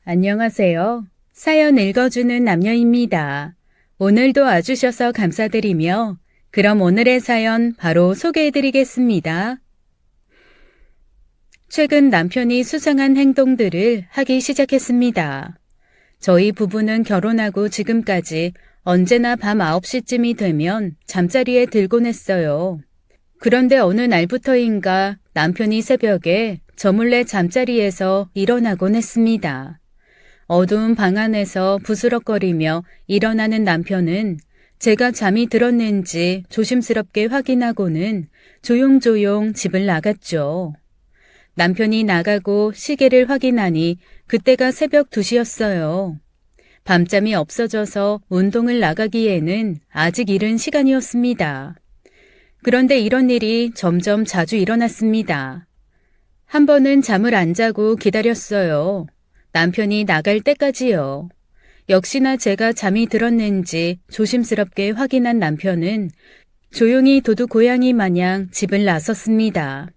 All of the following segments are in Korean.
안녕하세요. 사연 읽어주는 남녀입니다. 오늘도 와주셔서 감사드리며 그럼 오늘의 사연 바로 소개해드리겠습니다. 최근 남편이 수상한 행동들을 하기 시작했습니다. 저희 부부는 결혼하고 지금까지 언제나 밤 9시쯤이 되면 잠자리에 들곤 했어요. 그런데 어느 날부터인가 남편이 새벽에 저 몰래 잠자리에서 일어나곤 했습니다. 어두운 방 안에서 부스럭거리며 일어나는 남편은 제가 잠이 들었는지 조심스럽게 확인하고는 조용조용 집을 나갔죠. 남편이 나가고 시계를 확인하니 그때가 새벽 2시였어요. 밤잠이 없어져서 운동을 나가기에는 아직 이른 시간이었습니다. 그런데 이런 일이 점점 자주 일어났습니다. 한 번은 잠을 안 자고 기다렸어요. 남편이 나갈 때까지요. 역시나 제가 잠이 들었는지 조심스럽게 확인한 남편은 조용히 도둑 고양이 마냥 집을 나섰습니다.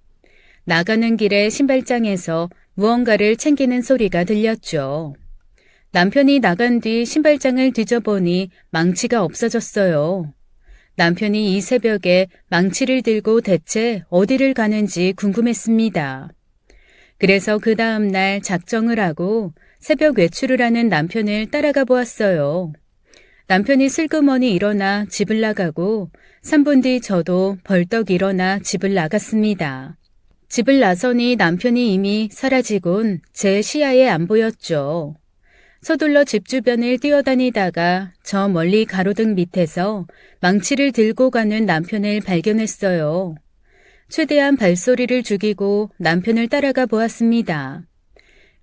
나가는 길에 신발장에서 무언가를 챙기는 소리가 들렸죠. 남편이 나간 뒤 신발장을 뒤져보니 망치가 없어졌어요. 남편이 이 새벽에 망치를 들고 대체 어디를 가는지 궁금했습니다. 그래서 그 다음 날 작정을 하고 새벽 외출을 하는 남편을 따라가 보았어요. 남편이 슬그머니 일어나 집을 나가고 3분 뒤 저도 벌떡 일어나 집을 나갔습니다. 집을 나서니 남편이 이미 사라지곤 제 시야에 안 보였죠. 서둘러 집 주변을 뛰어다니다가 저 멀리 가로등 밑에서 망치를 들고 가는 남편을 발견했어요. 최대한 발소리를 죽이고 남편을 따라가 보았습니다.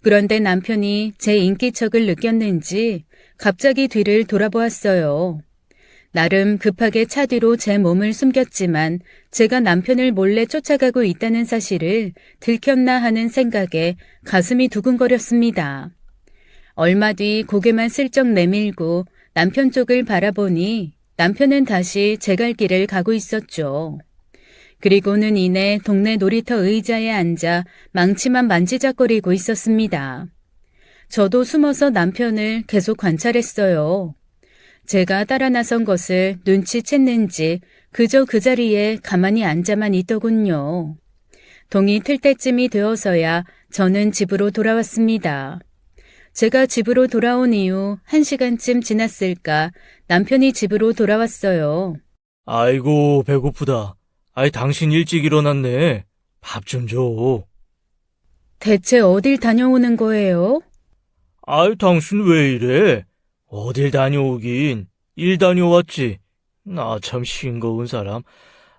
그런데 남편이 제 인기척을 느꼈는지 갑자기 뒤를 돌아보았어요. 나름 급하게 차 뒤로 제 몸을 숨겼지만 제가 남편을 몰래 쫓아가고 있다는 사실을 들켰나 하는 생각에 가슴이 두근거렸습니다. 얼마 뒤 고개만 슬쩍 내밀고 남편 쪽을 바라보니 남편은 다시 제 갈 길을 가고 있었죠. 그리고는 이내 동네 놀이터 의자에 앉아 망치만 만지작거리고 있었습니다. 저도 숨어서 남편을 계속 관찰했어요. 제가 따라 나선 것을 눈치챘는지 그저 그 자리에 가만히 앉아만 있더군요. 동이 틀 때쯤이 되어서야 저는 집으로 돌아왔습니다. 제가 집으로 돌아온 이후 1시간쯤 지났을까 남편이 집으로 돌아왔어요. 아이고, 배고프다. 당신 일찍 일어났네. 밥 좀 줘. 대체 어딜 다녀오는 거예요? 당신 왜 이래? 어딜 다녀오긴. 일 다녀왔지. 나 참 싱거운 사람.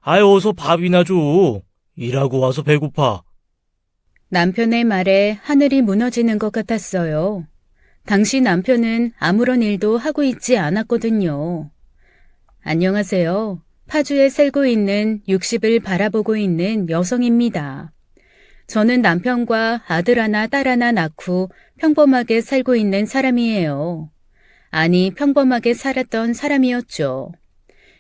어서 밥이나 줘. 일하고 와서 배고파. 남편의 말에 하늘이 무너지는 것 같았어요. 당시 남편은 아무런 일도 하고 있지 않았거든요. 안녕하세요. 파주에 살고 있는 60을 바라보고 있는 여성입니다. 저는 남편과 아들 하나 딸 하나 낳고 평범하게 살고 있는 사람이에요. 아니, 평범하게 살았던 사람이었죠.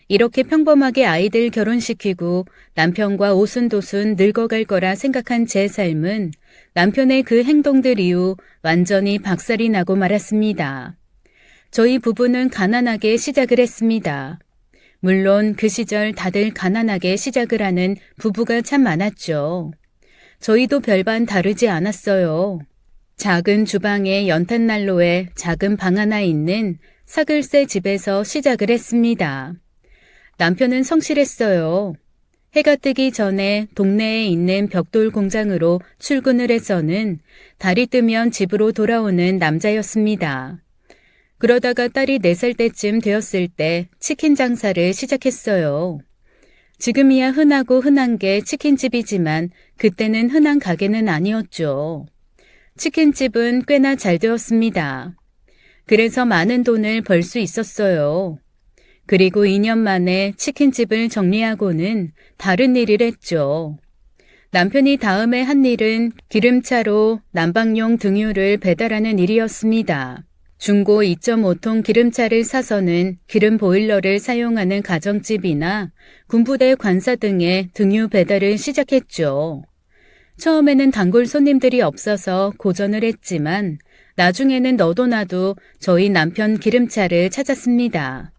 이렇게 평범하게 아이들 결혼시키고 남편과 오순도순 늙어갈 거라 생각한 제 삶은 남편의 그 행동들 이후 완전히 박살이 나고 말았습니다. 저희 부부는 가난하게 시작을 했습니다. 물론 그 시절 다들 가난하게 시작을 하는 부부가 참 많았죠. 저희도 별반 다르지 않았어요. 작은 주방에 연탄난로에 작은 방 하나 있는 사글세 집에서 시작을 했습니다. 남편은 성실했어요. 해가 뜨기 전에 동네에 있는 벽돌 공장으로 출근을 해서는 달이 뜨면 집으로 돌아오는 남자였습니다. 그러다가 딸이 4살 때쯤 되었을 때 치킨 장사를 시작했어요. 지금이야 흔하고 흔한 게 치킨집이지만 그때는 흔한 가게는 아니었죠. 치킨집은 꽤나 잘 되었습니다. 그래서 많은 돈을 벌 수 있었어요. 그리고 2년 만에 치킨집을 정리하고는 다른 일을 했죠. 남편이 다음에 한 일은 기름차로 난방용 등유를 배달하는 일이었습니다. 중고 2.5톤 기름차를 사서는 기름 보일러를 사용하는 가정집이나 군부대 관사 등의 등유 배달을 시작했죠. 처음에는 단골 손님들이 없어서 고전을 했지만 나중에는 너도 나도 저희 남편 기름차를 찾았습니다.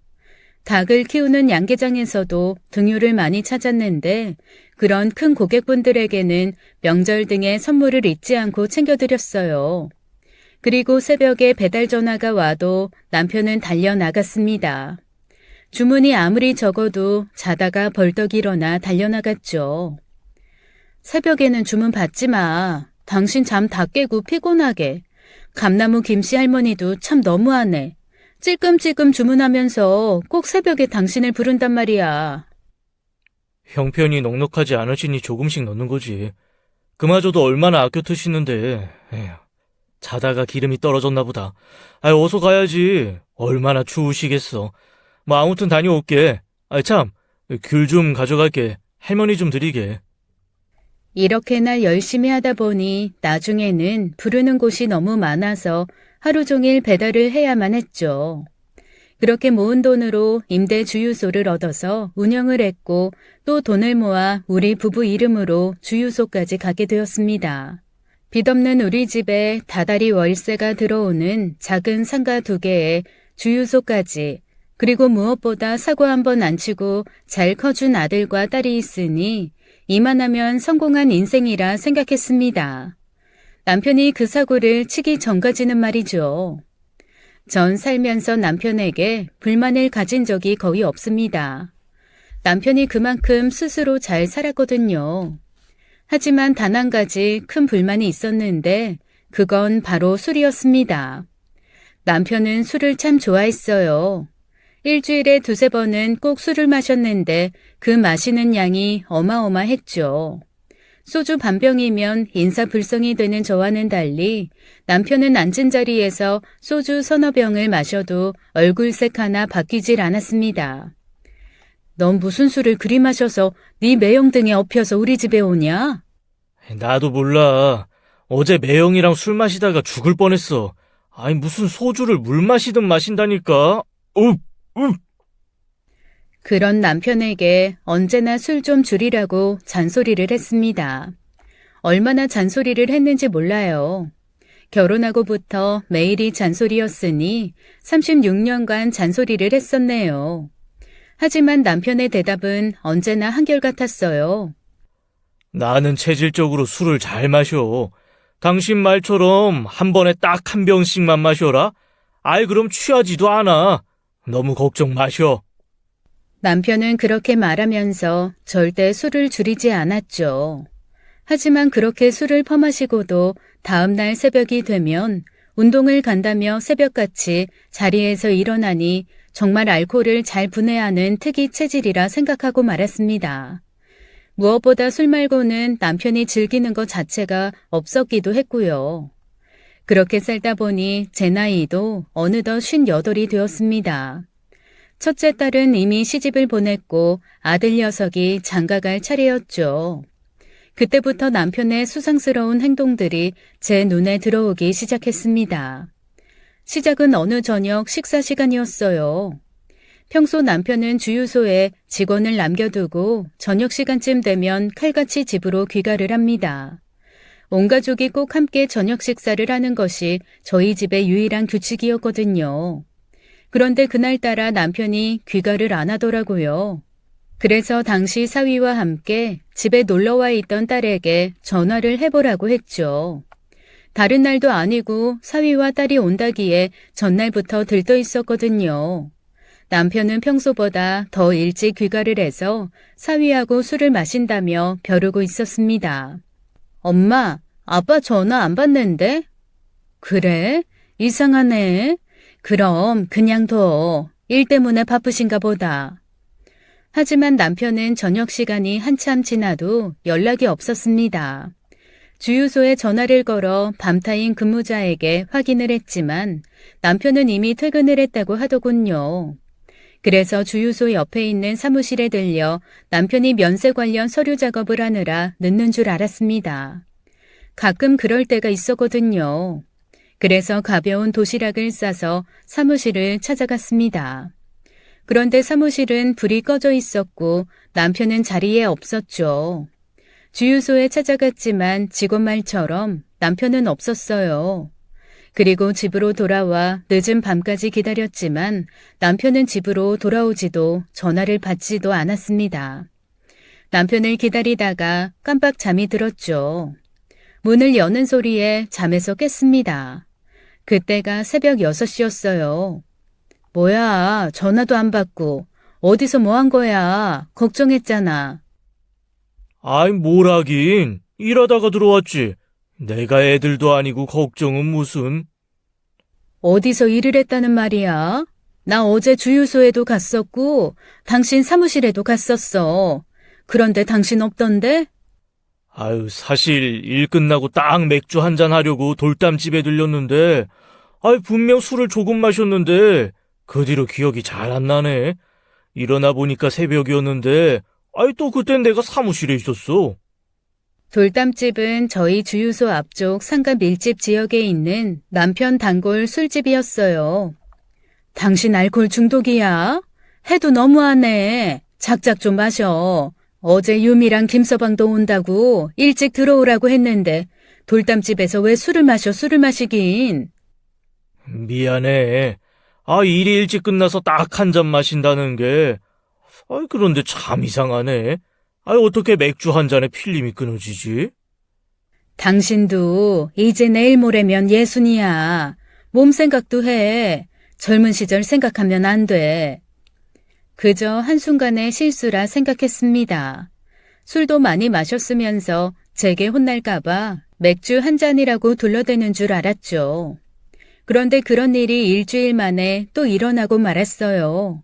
닭을 키우는 양계장에서도 등유를 많이 찾았는데 그런 큰 고객분들에게는 명절 등의 선물을 잊지 않고 챙겨드렸어요. 그리고 새벽에 배달 전화가 와도 남편은 달려나갔습니다. 주문이 아무리 적어도 자다가 벌떡 일어나 달려나갔죠. 새벽에는 주문 받지 마. 당신 잠 다 깨고 피곤하게. 감나무 김씨 할머니도 참 너무하네. 찔끔찔끔 주문하면서 꼭 새벽에 당신을 부른단 말이야. 형편이 넉넉하지 않으시니 조금씩 넣는 거지. 그마저도 얼마나 아껴 드시는데. 에휴, 자다가 기름이 떨어졌나 보다. 어서 가야지. 얼마나 추우시겠어. 뭐 아무튼 다녀올게. 참, 귤 좀 가져갈게. 할머니 좀 드리게. 이렇게나 열심히 하다 보니 나중에는 부르는 곳이 너무 많아서 하루 종일 배달을 해야만 했죠. 그렇게 모은 돈으로 임대 주유소를 얻어서 운영을 했고 또 돈을 모아 우리 부부 이름으로 주유소까지 가게 되었습니다. 빚없는 우리 집에 다달이 월세가 들어오는 작은 상가 2개에 주유소까지 그리고 무엇보다 사고 한 번 안 치고 잘 커준 아들과 딸이 있으니 이만하면 성공한 인생이라 생각했습니다. 남편이 그 사고를 치기 전까지는 말이죠. 전 살면서 남편에게 불만을 가진 적이 거의 없습니다. 남편이 그만큼 스스로 잘 살았거든요. 하지만 단 한 가지 큰 불만이 있었는데 그건 바로 술이었습니다. 남편은 술을 참 좋아했어요. 일주일에 2-3번은 꼭 술을 마셨는데 그 마시는 양이 어마어마했죠. 소주 반병이면 인사불성이 되는 저와는 달리 남편은 앉은 자리에서 소주 3-4병을 마셔도 얼굴색 하나 바뀌질 않았습니다. 넌 무슨 술을 그리 마셔서 네 매형등에 엎여서 우리 집에 오냐? 나도 몰라. 어제 매형이랑 술 마시다가 죽을 뻔했어. 무슨 소주를 물 마시든 마신다니까. 그런 남편에게 언제나 술 좀 줄이라고 잔소리를 했습니다. 얼마나 잔소리를 했는지 몰라요. 결혼하고부터 매일이 잔소리였으니 36년간 잔소리를 했었네요. 하지만 남편의 대답은 언제나 한결같았어요. 나는 체질적으로 술을 잘 마셔. 당신 말처럼 한 번에 딱 1병씩만 마셔라. 그럼 취하지도 않아. 너무 걱정 마셔. 남편은 그렇게 말하면서 절대 술을 줄이지 않았죠. 하지만 그렇게 술을 퍼마시고도 다음날 새벽이 되면 운동을 간다며 새벽같이 자리에서 일어나니 정말 알코올을 잘 분해하는 특이 체질이라 생각하고 말았습니다. 무엇보다 술 말고는 남편이 즐기는 것 자체가 없었기도 했고요. 그렇게 살다 보니 제 나이도 어느덧 58이 되었습니다. 첫째 딸은 이미 시집을 보냈고 아들 녀석이 장가갈 차례였죠. 그때부터 남편의 수상스러운 행동들이 제 눈에 들어오기 시작했습니다. 시작은 어느 저녁 식사 시간이었어요. 평소 남편은 주유소에 직원을 남겨두고 저녁 시간쯤 되면 칼같이 집으로 귀가를 합니다. 온 가족이 꼭 함께 저녁 식사를 하는 것이 저희 집의 유일한 규칙이었거든요. 그런데 그날따라 남편이 귀가를 안 하더라고요. 그래서 당시 사위와 함께 집에 놀러와 있던 딸에게 전화를 해보라고 했죠. 다른 날도 아니고 사위와 딸이 온다기에 전날부터 들떠 있었거든요. 남편은 평소보다 더 일찍 귀가를 해서 사위하고 술을 마신다며 벼르고 있었습니다. 엄마, 아빠 전화 안 받는데? 그래? 이상하네. 그럼 그냥 둬. 일 때문에 바쁘신가 보다. 하지만 남편은 저녁 시간이 한참 지나도 연락이 없었습니다. 주유소에 전화를 걸어 밤타임 근무자에게 확인을 했지만 남편은 이미 퇴근을 했다고 하더군요. 그래서 주유소 옆에 있는 사무실에 들려 남편이 면세 관련 서류 작업을 하느라 늦는 줄 알았습니다. 가끔 그럴 때가 있었거든요. 그래서 가벼운 도시락을 싸서 사무실을 찾아갔습니다. 그런데 사무실은 불이 꺼져 있었고 남편은 자리에 없었죠. 주유소에 찾아갔지만 직원 말처럼 남편은 없었어요. 그리고 집으로 돌아와 늦은 밤까지 기다렸지만 남편은 집으로 돌아오지도 전화를 받지도 않았습니다. 남편을 기다리다가 깜빡 잠이 들었죠. 문을 여는 소리에 잠에서 깼습니다. 그때가 새벽 6시였어요. 뭐야, 전화도 안 받고 어디서 뭐 한 거야? 걱정했잖아. 아이, 뭘 하긴. 일하다가 들어왔지. 내가 애들도 아니고 걱정은 무슨. 어디서 일을 했다는 말이야? 나 어제 주유소에도 갔었고 당신 사무실에도 갔었어. 그런데 당신 없던데? 아유, 사실 일 끝나고 딱 맥주 한잔 하려고 돌담집에 들렸는데, 아이, 분명 술을 조금 마셨는데, 그 뒤로 기억이 잘 안 나네. 일어나 보니까 새벽이었는데, 아이, 또 그땐 내가 사무실에 있었어. 돌담집은 저희 주유소 앞쪽 상가 밀집 지역에 있는 남편 단골 술집이었어요. 당신 알코올 중독이야? 해도 너무하네. 작작 좀 마셔. 어제 유미랑 김서방도 온다고 일찍 들어오라고 했는데 돌담집에서 왜 술을 마시긴. 미안해. 아, 일이 일찍 끝나서 딱 한 잔 마신다는 게, 아이, 그런데 참 이상하네. 아이, 어떻게 맥주 한 잔에 필름이 끊어지지? 당신도 이제 내일 모레면 예순이야. 몸 생각도 해. 젊은 시절 생각하면 안 돼. 그저 한순간의 실수라 생각했습니다. 술도 많이 마셨으면서 제게 혼날까봐 맥주 한 잔이라고 둘러대는 줄 알았죠. 그런데 그런 일이 일주일 만에 또 일어나고 말았어요.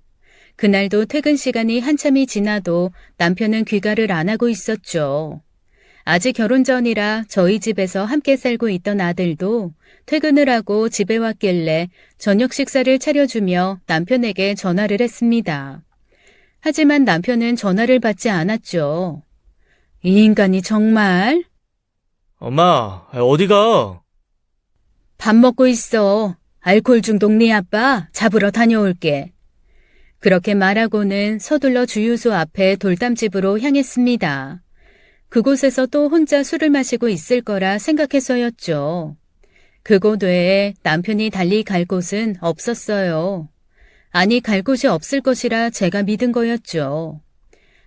그날도 퇴근 시간이 한참이 지나도 남편은 귀가를 안 하고 있었죠. 아직 결혼 전이라 저희 집에서 함께 살고 있던 아들도 퇴근을 하고 집에 왔길래 저녁 식사를 차려주며 남편에게 전화를 했습니다. 하지만 남편은 전화를 받지 않았죠. 이 인간이 정말? 엄마, 어디가? 밥 먹고 있어. 알코올 중독 네 아빠 잡으러 다녀올게. 그렇게 말하고는 서둘러 주유소 앞에 돌담집으로 향했습니다. 그곳에서 또 혼자 술을 마시고 있을 거라 생각해서였죠. 그곳 외에 남편이 달리 갈 곳은 없었어요. 아니, 갈 곳이 없을 것이라 제가 믿은 거였죠.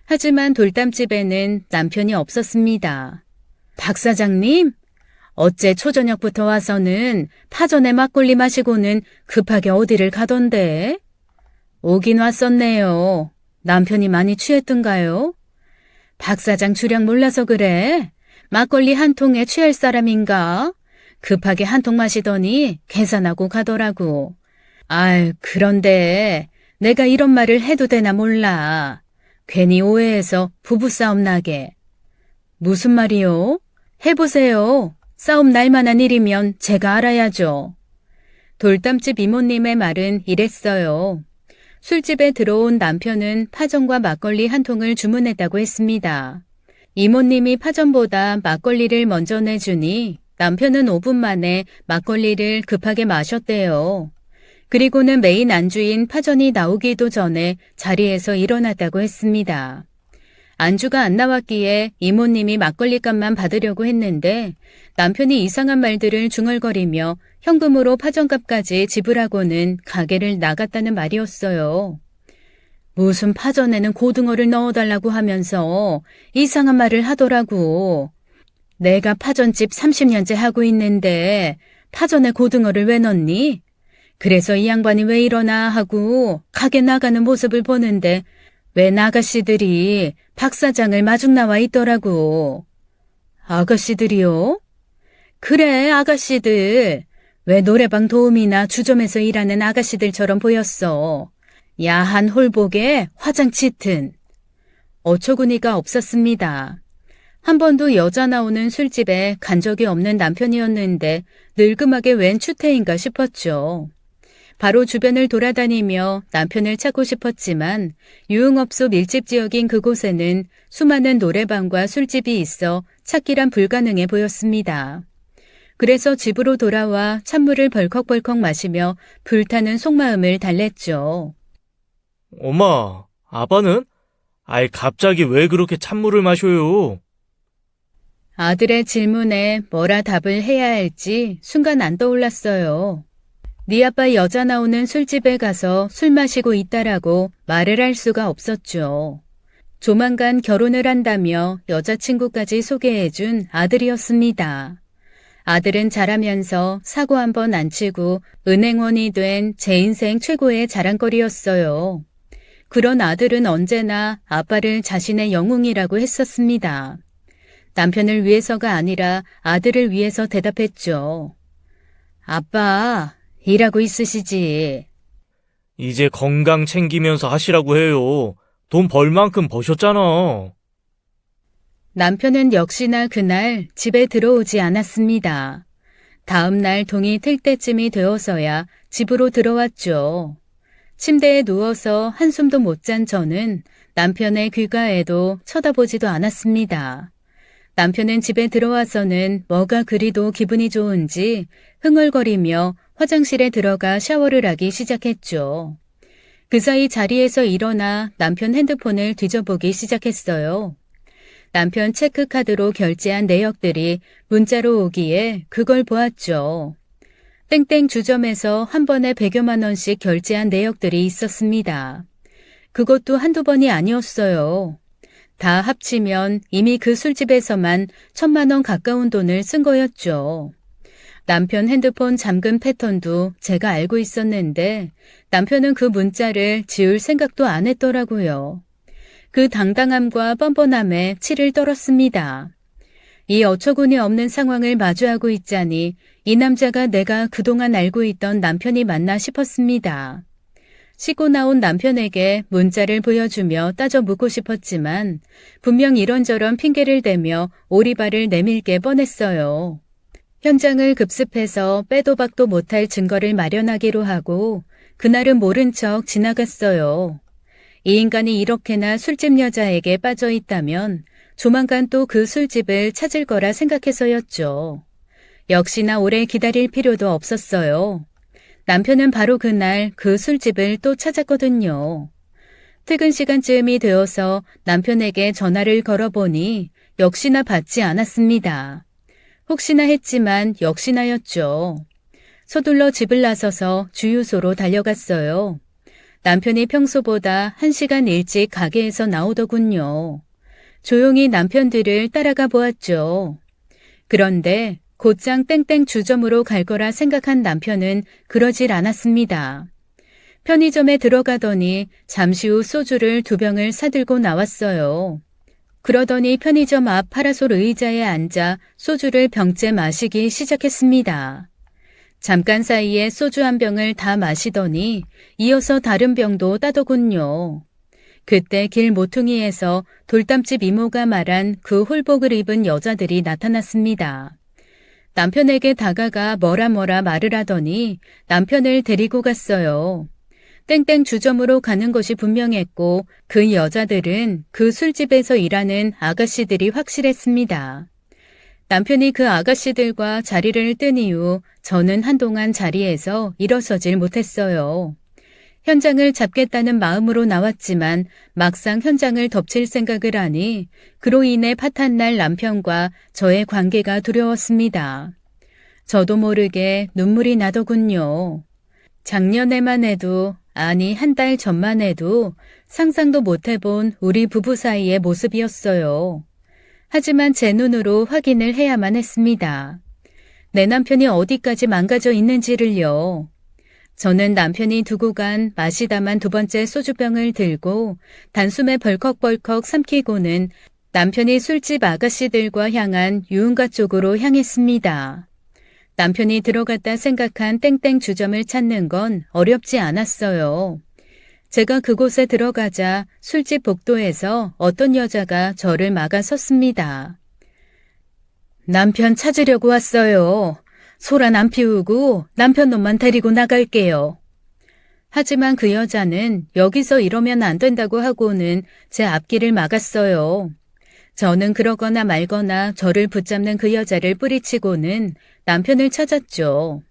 하지만 돌담집에는 남편이 없었습니다. 박 사장님? 어째 초저녁부터 와서는 파전에 막걸리 마시고는 급하게 어디를 가던데? 오긴 왔었네요. 남편이 많이 취했던가요? 박 사장 주량 몰라서 그래. 막걸리 한 통에 취할 사람인가? 급하게 한 통 마시더니 계산하고 가더라고. 아유, 그런데 내가 이런 말을 해도 되나 몰라. 괜히 오해해서 부부싸움 나게. 무슨 말이요? 해보세요. 싸움 날 만한 일이면 제가 알아야죠. 돌담집 이모님의 말은 이랬어요. 술집에 들어온 남편은 파전과 막걸리 한 통을 주문했다고 했습니다. 이모님이 파전보다 막걸리를 먼저 내주니 남편은 5분 만에 막걸리를 급하게 마셨대요. 그리고는 메인 안주인 파전이 나오기도 전에 자리에서 일어났다고 했습니다. 안주가 안 나왔기에 이모님이 막걸리 값만 받으려고 했는데 남편이 이상한 말들을 중얼거리며 현금으로 파전값까지 지불하고는 가게를 나갔다는 말이었어요. 무슨 파전에는 고등어를 넣어달라고 하면서 이상한 말을 하더라고. 내가 파전집 30년째 하고 있는데 파전에 고등어를 왜 넣니? 그래서 이 양반이 왜 이러나 하고 가게 나가는 모습을 보는데 웬 아가씨들이 박 사장을 마중 나와 있더라고. 아가씨들이요? 그래, 아가씨들. 왜 노래방 도우미나 주점에서 일하는 아가씨들처럼 보였어. 야한 홀복에 화장 짙은. 어처구니가 없었습니다. 한 번도 여자 나오는 술집에 간 적이 없는 남편이었는데 늙음하게 웬 추태인가 싶었죠. 바로 주변을 돌아다니며 남편을 찾고 싶었지만 유흥업소 밀집 지역인 그곳에는 수많은 노래방과 술집이 있어 찾기란 불가능해 보였습니다. 그래서 집으로 돌아와 찬물을 벌컥벌컥 마시며 불타는 속마음을 달랬죠. 엄마, 아빠는? 아이, 갑자기 왜 그렇게 찬물을 마셔요? 아들의 질문에 뭐라 답을 해야 할지 순간 안 떠올랐어요. 네 아빠 여자 나오는 술집에 가서 술 마시고 있다라고 말을 할 수가 없었죠. 조만간 결혼을 한다며 여자친구까지 소개해준 아들이었습니다. 아들은 자라면서 사고 한 번 안 치고 은행원이 된 제 인생 최고의 자랑거리였어요. 그런 아들은 언제나 아빠를 자신의 영웅이라고 했었습니다. 남편을 위해서가 아니라 아들을 위해서 대답했죠. 아빠, 일하고 있으시지. 이제 건강 챙기면서 하시라고 해요. 돈 벌 만큼 버셨잖아. 남편은 역시나 그날 집에 들어오지 않았습니다. 다음 날 동이 틀 때쯤이 되어서야 집으로 들어왔죠. 침대에 누워서 한숨도 못 잔 저는 남편의 귀가에도 쳐다보지도 않았습니다. 남편은 집에 들어와서는 뭐가 그리도 기분이 좋은지 흥얼거리며 화장실에 들어가 샤워를 하기 시작했죠. 그 사이 자리에서 일어나 남편 핸드폰을 뒤져보기 시작했어요. 남편 체크카드로 결제한 내역들이 문자로 오기에 그걸 보았죠. 땡땡 주점에서 한 번에 100여만 원씩 결제한 내역들이 있었습니다. 그것도 한두 번이 아니었어요. 다 합치면 이미 그 술집에서만 1,000만 원 가까운 돈을 쓴 거였죠. 남편 핸드폰 잠금 패턴도 제가 알고 있었는데 남편은 그 문자를 지울 생각도 안 했더라고요. 그 당당함과 뻔뻔함에 치를 떨었습니다. 이 어처구니 없는 상황을 마주하고 있자니 이 남자가 내가 그동안 알고 있던 남편이 맞나 싶었습니다. 씻고 나온 남편에게 문자를 보여주며 따져 묻고 싶었지만 분명 이런저런 핑계를 대며 오리발을 내밀게 뻔했어요. 현장을 급습해서 빼도 박도 못할 증거를 마련하기로 하고 그날은 모른 척 지나갔어요. 이 인간이 이렇게나 술집 여자에게 빠져 있다면 조만간 또 그 술집을 찾을 거라 생각해서였죠. 역시나 오래 기다릴 필요도 없었어요. 남편은 바로 그날 그 술집을 또 찾았거든요. 퇴근 시간쯤이 되어서 남편에게 전화를 걸어보니 역시나 받지 않았습니다. 혹시나 했지만 역시나였죠. 서둘러 집을 나서서 주유소로 달려갔어요. 남편이 평소보다 1시간 일찍 가게에서 나오더군요. 조용히 남편 뒤를 따라가 보았죠. 그런데 곧장 땡땡 주점으로 갈 거라 생각한 남편은 그러질 않았습니다. 편의점에 들어가더니 잠시 후 소주를 2병을 사들고 나왔어요. 그러더니 편의점 앞 파라솔 의자에 앉아 소주를 병째 마시기 시작했습니다. 잠깐 사이에 소주 한 병을 다 마시더니 이어서 다른 병도 따더군요. 그때 길 모퉁이에서 돌담집 이모가 말한 그 홀복을 입은 여자들이 나타났습니다. 남편에게 다가가 뭐라 말을 하더니 남편을 데리고 갔어요. 땡땡 주점으로 가는 것이 분명했고 그 여자들은 그 술집에서 일하는 아가씨들이 확실했습니다. 남편이 그 아가씨들과 자리를 뜬 이후 저는 한동안 자리에서 일어서질 못했어요. 현장을 잡겠다는 마음으로 나왔지만 막상 현장을 덮칠 생각을 하니 그로 인해 파탄날 남편과 저의 관계가 두려웠습니다. 저도 모르게 눈물이 나더군요. 작년에만 해도, 아니 한 달 전만 해도 상상도 못 해본 우리 부부 사이의 모습이었어요. 하지만 제 눈으로 확인을 해야만 했습니다. 내 남편이 어디까지 망가져 있는지를요. 저는 남편이 두고 간 마시다만 2번째 소주병을 들고 단숨에 벌컥벌컥 삼키고는 남편이 술집 아가씨들과 향한 유흥가 쪽으로 향했습니다. 남편이 들어갔다 생각한 땡땡 주점을 찾는 건 어렵지 않았어요. 제가 그곳에 들어가자 술집 복도에서 어떤 여자가 저를 막아섰습니다. 남편 찾으려고 왔어요. 소란 안 피우고 남편 놈만 데리고 나갈게요. 하지만 그 여자는 여기서 이러면 안 된다고 하고는 제 앞길을 막았어요. 저는 그러거나 말거나 저를 붙잡는 그 여자를 뿌리치고는 남편을 찾았죠.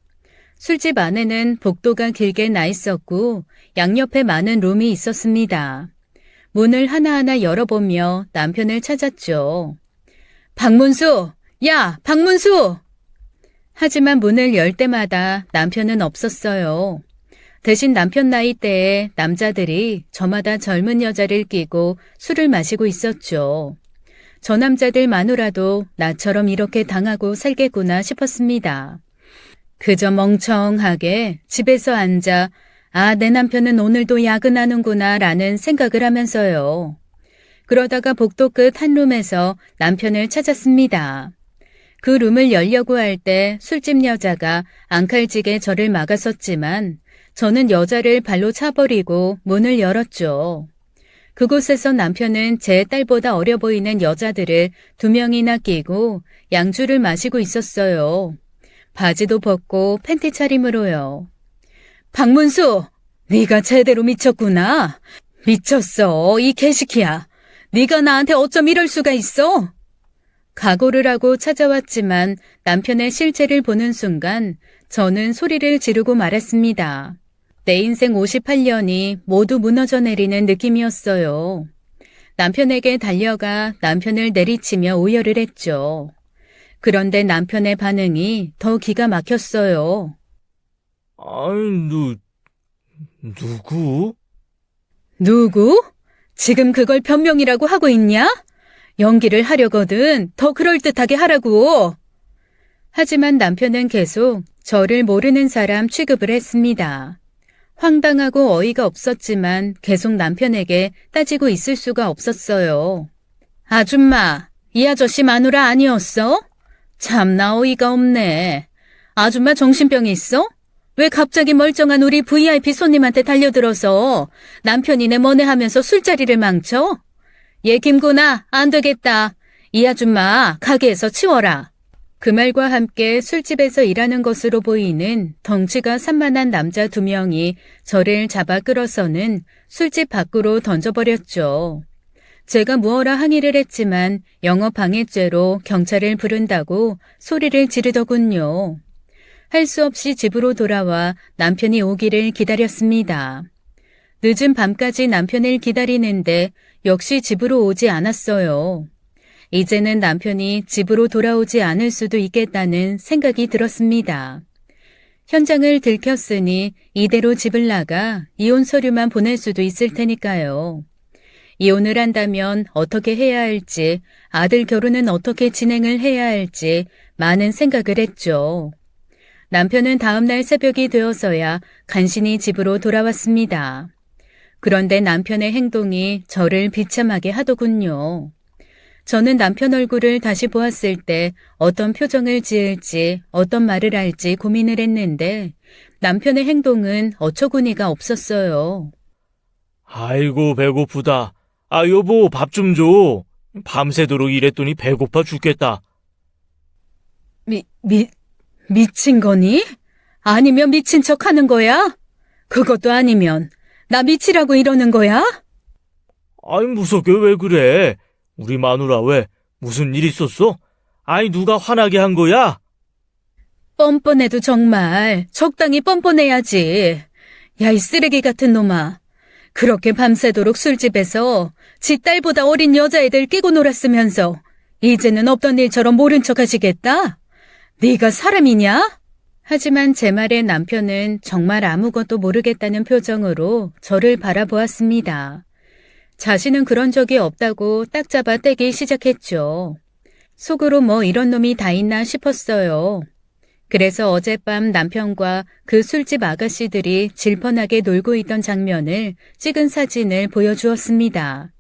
술집 안에는 복도가 길게 나 있었고 양옆에 많은 룸이 있었습니다. 문을 하나하나 열어보며 남편을 찾았죠. 박문수, 야, 박문수! 하지만 문을 열 때마다 남편은 없었어요. 대신 남편 나이대에 남자들이 저마다 젊은 여자를 끼고 술을 마시고 있었죠. 저 남자들 마누라도 나처럼 이렇게 당하고 살겠구나 싶었습니다. 그저 멍청하게 집에서 앉아 내 남편은 오늘도 야근하는구나 라는 생각을 하면서요. 그러다가 복도 끝 한 룸에서 남편을 찾았습니다. 그 룸을 열려고 할 때 술집 여자가 앙칼지게 저를 막았었지만 저는 여자를 발로 차버리고 문을 열었죠. 그곳에서 남편은 제 딸보다 어려 보이는 여자들을 2명이나 끼고 양주를 마시고 있었어요. 바지도 벗고 팬티 차림으로요. 박문수, 네가 제대로 미쳤구나. 미쳤어, 이 개시키야. 네가 나한테 어쩜 이럴 수가 있어? 각오를 하고 찾아왔지만 남편의 실체를 보는 순간 저는 소리를 지르고 말았습니다. 내 인생 58년이 모두 무너져 내리는 느낌이었어요. 남편에게 달려가 남편을 내리치며 오열을 했죠. 그런데 남편의 반응이 더 기가 막혔어요. 아니, 누구? 누구? 지금 그걸 변명이라고 하고 있냐? 연기를 하려거든 더 그럴듯하게 하라고. 하지만 남편은 계속 저를 모르는 사람 취급을 했습니다. 황당하고 어이가 없었지만 계속 남편에게 따지고 있을 수가 없었어요. 아줌마, 이 아저씨 마누라 아니었어? 참나 어이가 없네. 아줌마 정신병 있어? 왜 갑자기 멀쩡한 우리 VIP 손님한테 달려들어서 남편이네 뭐네 하면서 술자리를 망쳐? 얘 김구나, 안 되겠다. 이 아줌마 가게에서 치워라. 그 말과 함께 술집에서 일하는 것으로 보이는 덩치가 산만한 남자 2명이 저를 잡아 끌어서는 술집 밖으로 던져버렸죠. 제가 무어라 항의를 했지만 영업방해죄로 경찰을 부른다고 소리를 지르더군요. 할 수 없이 집으로 돌아와 남편이 오기를 기다렸습니다. 늦은 밤까지 남편을 기다리는데 역시 집으로 오지 않았어요. 이제는 남편이 집으로 돌아오지 않을 수도 있겠다는 생각이 들었습니다. 현장을 들켰으니 이대로 집을 나가 이혼 서류만 보낼 수도 있을 테니까요. 이혼을 한다면 어떻게 해야 할지, 아들 결혼은 어떻게 진행을 해야 할지 많은 생각을 했죠. 남편은 다음날 새벽이 되어서야 간신히 집으로 돌아왔습니다. 그런데 남편의 행동이 저를 비참하게 하더군요. 저는 남편 얼굴을 다시 보았을 때 어떤 표정을 지을지 어떤 말을 할지 고민을 했는데 남편의 행동은 어처구니가 없었어요. 아이고, 배고프다. 여보, 밥 좀 줘. 밤새도록 일했더니 배고파 죽겠다. 미친 거니? 아니면 미친 척 하는 거야? 그것도 아니면 나 미치라고 이러는 거야? 아이, 무섭게 왜 그래? 우리 마누라 왜? 무슨 일 있었어? 아이, 누가 화나게 한 거야? 뻔뻔해도 정말 적당히 뻔뻔해야지. 야, 이 쓰레기 같은 놈아. 그렇게 밤새도록 술집에서 지 딸보다 어린 여자애들 끼고 놀았으면서 이제는 없던 일처럼 모른 척 하시겠다? 네가 사람이냐? 하지만 제 말에 남편은 정말 아무것도 모르겠다는 표정으로 저를 바라보았습니다. 자신은 그런 적이 없다고 딱 잡아 떼기 시작했죠. 속으로 뭐 이런 놈이 다 있나 싶었어요. 그래서 어젯밤 남편과 그 술집 아가씨들이 질펀하게 놀고 있던 장면을 찍은 사진을 보여주었습니다.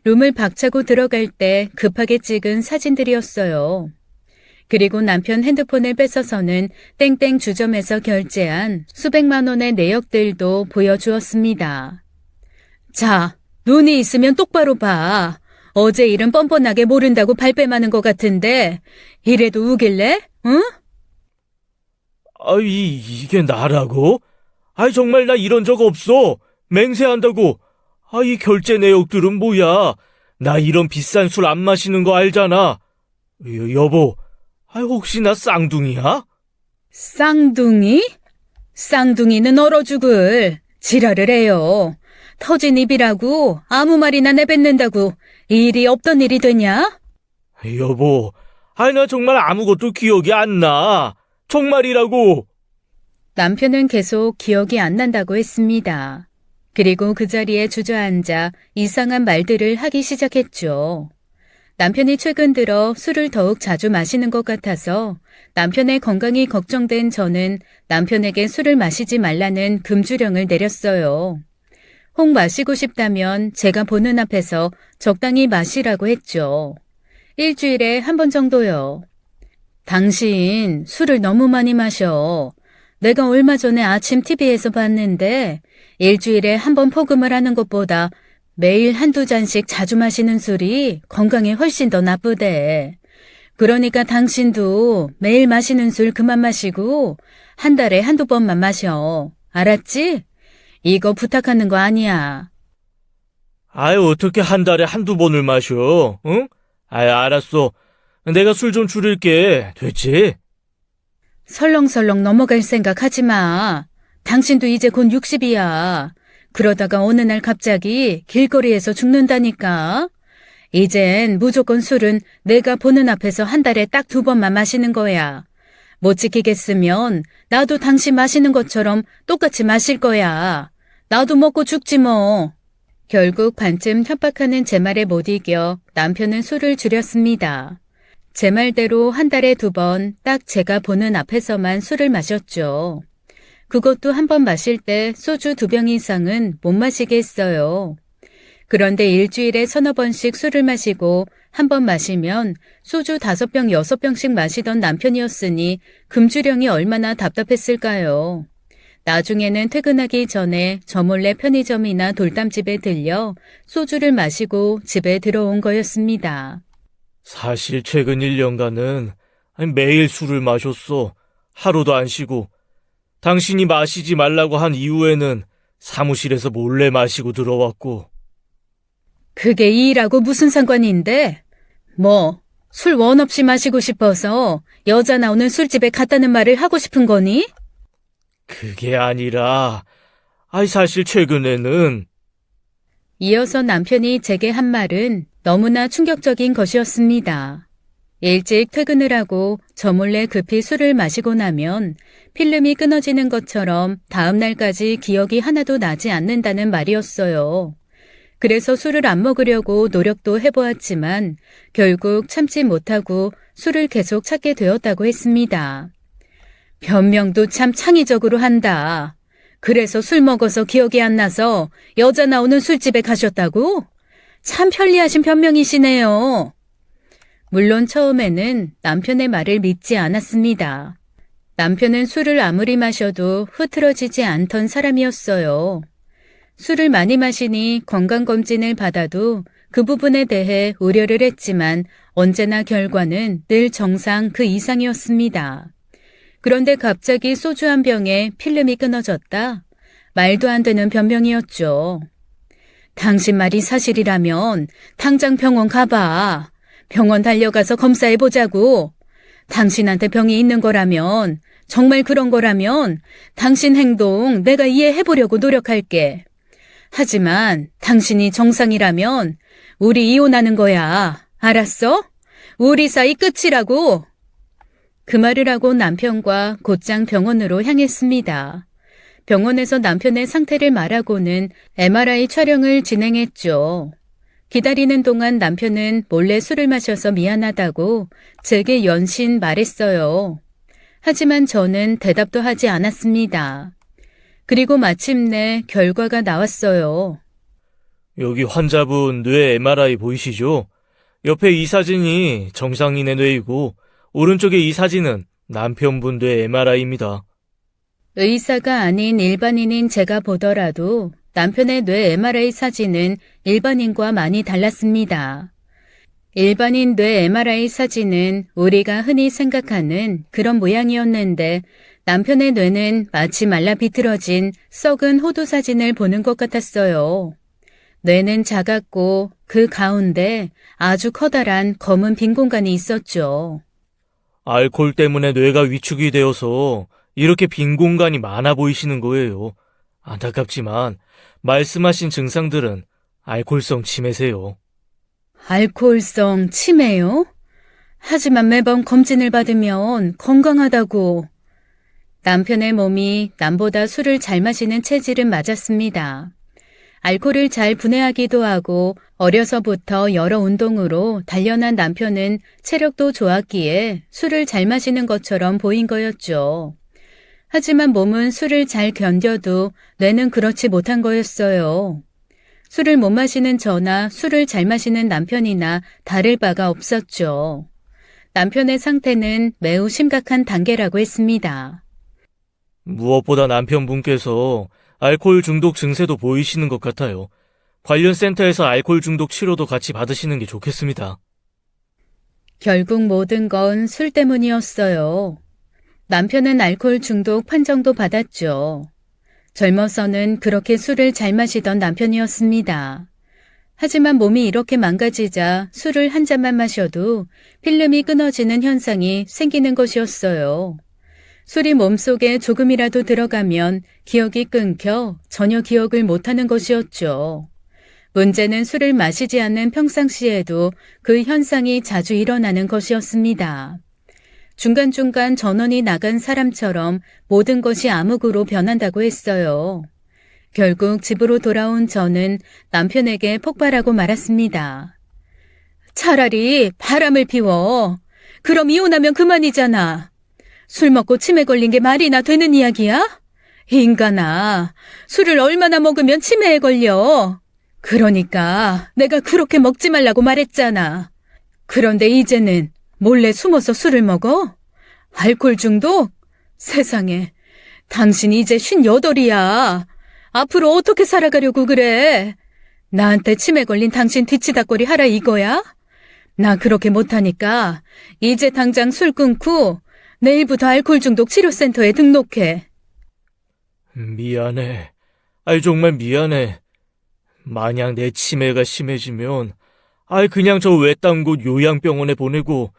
룸을 박차고 들어갈 때 급하게 찍은 사진들이었어요. 그리고 남편 핸드폰을 뺏어서는 땡땡 주점에서 결제한 수백만 원의 내역들도 보여주었습니다. 자, 눈이 있으면 똑바로 봐. 어제 일은 뻔뻔하게 모른다고 발뺌하는 것 같은데 이래도 우길래? 응? 이게 나라고? 정말 나 이런 적 없어. 맹세한다고. 이 결제 내역들은 뭐야? 나 이런 비싼 술 안 마시는 거 알잖아. 여보, 혹시 나 쌍둥이야? 쌍둥이? 쌍둥이는 얼어 죽을. 지랄을 해요. 터진 입이라고 아무 말이나 내뱉는다고 일이 없던 일이 되냐? 여보, 아니, 나 정말 아무것도 기억이 안 나. 정말이라고. 남편은 계속 기억이 안 난다고 했습니다. 그리고 그 자리에 주저앉아 이상한 말들을 하기 시작했죠. 남편이 최근 들어 술을 더욱 자주 마시는 것 같아서 남편의 건강이 걱정된 저는 남편에게 술을 마시지 말라는 금주령을 내렸어요. 혹 마시고 싶다면 제가 보는 앞에서 적당히 마시라고 했죠. 일주일에 한 번 정도요. 당신 술을 너무 많이 마셔. 내가 얼마 전에 아침 TV에서 봤는데 일주일에 한 번 폭음을 하는 것보다 매일 한두 잔씩 자주 마시는 술이 건강에 훨씬 더 나쁘대. 그러니까 당신도 매일 마시는 술 그만 마시고 한 달에 한두 번만 마셔. 알았지? 이거 부탁하는 거 아니야. 아유, 어떻게 한 달에 한두 번을 마셔? 응? 아유, 알았어. 내가 술 좀 줄일게. 됐지? 설렁설렁 넘어갈 생각 하지 마. 당신도 이제 곧 60이야. 그러다가 어느 날 갑자기 길거리에서 죽는다니까. 이젠 무조건 술은 내가 보는 앞에서 한 달에 딱 2번만 마시는 거야. 못 지키겠으면 나도 당신 마시는 것처럼 똑같이 마실 거야. 나도 먹고 죽지 뭐. 결국 반쯤 협박하는 제 말에 못 이겨 남편은 술을 줄였습니다. 제 말대로 한 달에 2번 딱 제가 보는 앞에서만 술을 마셨죠. 그것도 한 번 마실 때 소주 2병 이상은 못 마시게 했어요. 그런데 일주일에 서너 번씩 술을 마시고 한 번 마시면 소주 5병, 6병씩 마시던 남편이었으니 금주령이 얼마나 답답했을까요. 나중에는 퇴근하기 전에 저 몰래 편의점이나 돌담집에 들려 소주를 마시고 집에 들어온 거였습니다. 사실 최근 1년간은 매일 술을 마셨어. 하루도 안 쉬고. 당신이 마시지 말라고 한 이후에는 사무실에서 몰래 마시고 들어왔고. 그게 일하고 무슨 상관인데? 뭐, 술 원 없이 마시고 싶어서 여자 나오는 술집에 갔다는 말을 하고 싶은 거니? 그게 아니라, 사실 최근에는. 이어서 남편이 제게 한 말은 너무나 충격적인 것이었습니다. 일찍 퇴근을 하고 저 몰래 급히 술을 마시고 나면 필름이 끊어지는 것처럼 다음 날까지 기억이 하나도 나지 않는다는 말이었어요. 그래서 술을 안 먹으려고 노력도 해보았지만 결국 참지 못하고 술을 계속 찾게 되었다고 했습니다. 변명도 참 창의적으로 한다. 그래서 술 먹어서 기억이 안 나서 여자 나오는 술집에 가셨다고? 참 편리하신 변명이시네요. 물론 처음에는 남편의 말을 믿지 않았습니다. 남편은 술을 아무리 마셔도 흐트러지지 않던 사람이었어요. 술을 많이 마시니 건강검진을 받아도 그 부분에 대해 우려를 했지만 언제나 결과는 늘 정상 그 이상이었습니다. 그런데 갑자기 소주 한 병에 필름이 끊어졌다? 말도 안 되는 변명이었죠. 당신 말이 사실이라면 당장 병원 가봐. 병원 달려가서 검사해보자고. 당신한테 병이 있는 거라면, 정말 그런 거라면 당신 행동 내가 이해해보려고 노력할게. 하지만 당신이 정상이라면 우리 이혼하는 거야. 알았어? 우리 사이 끝이라고. 그 말을 하고 남편과 곧장 병원으로 향했습니다. 병원에서 남편의 상태를 말하고는 MRI 촬영을 진행했죠. 기다리는 동안 남편은 몰래 술을 마셔서 미안하다고 제게 연신 말했어요. 하지만 저는 대답도 하지 않았습니다. 그리고 마침내 결과가 나왔어요. 여기 환자분 뇌 MRI 보이시죠? 옆에 이 사진이 정상인의 뇌이고 오른쪽에 이 사진은 남편분 뇌 MRI입니다. 의사가 아닌 일반인인 제가 보더라도 남편의 뇌 MRI 사진은 일반인과 많이 달랐습니다. 일반인 뇌 MRI 사진은 우리가 흔히 생각하는 그런 모양이었는데 남편의 뇌는 마치 말라 비틀어진 썩은 호두 사진을 보는 것 같았어요. 뇌는 작았고 그 가운데 아주 커다란 검은 빈 공간이 있었죠. 알코올 때문에 뇌가 위축이 되어서 이렇게 빈 공간이 많아 보이시는 거예요. 안타깝지만 말씀하신 증상들은 알코올성 치매세요. 알코올성 치매요? 하지만 매번 검진을 받으면 건강하다고. 남편의 몸이 남보다 술을 잘 마시는 체질은 맞았습니다. 알코올을 잘 분해하기도 하고 어려서부터 여러 운동으로 단련한 남편은 체력도 좋았기에 술을 잘 마시는 것처럼 보인 거였죠. 하지만 몸은 술을 잘 견뎌도 뇌는 그렇지 못한 거였어요. 술을 못 마시는 저나 술을 잘 마시는 남편이나 다를 바가 없었죠. 남편의 상태는 매우 심각한 단계라고 했습니다. 무엇보다 남편분께서 알코올 중독 증세도 보이시는 것 같아요. 관련 센터에서 알코올 중독 치료도 같이 받으시는 게 좋겠습니다. 결국 모든 건 술 때문이었어요. 남편은 알코올 중독 판정도 받았죠. 젊어서는 그렇게 술을 잘 마시던 남편이었습니다. 하지만 몸이 이렇게 망가지자 술을 한 잔만 마셔도 필름이 끊어지는 현상이 생기는 것이었어요. 술이 몸속에 조금이라도 들어가면 기억이 끊겨 전혀 기억을 못하는 것이었죠. 문제는 술을 마시지 않는 평상시에도 그 현상이 자주 일어나는 것이었습니다. 중간중간 전원이 나간 사람처럼 모든 것이 암흑으로 변한다고 했어요. 결국 집으로 돌아온 저는 남편에게 폭발하고 말았습니다. 차라리 바람을 피워. 그럼 이혼하면 그만이잖아. 술 먹고 치매 걸린 게 말이나 되는 이야기야? 인간아, 술을 얼마나 먹으면 치매에 걸려. 그러니까 내가 그렇게 먹지 말라고 말했잖아. 그런데 이제는 몰래 숨어서 술을 먹어? 알코올 중독? 세상에, 당신 이제 58이야. 앞으로 어떻게 살아가려고 그래? 나한테 치매 걸린 당신 뒤치다꺼리 하라 이거야? 나 그렇게 못하니까 이제 당장 술 끊고 내일부터 알코올 중독 치료센터에 등록해. 미안해. 정말 미안해. 만약 내 치매가 심해지면 그냥 저 외딴 곳 요양병원에 보내고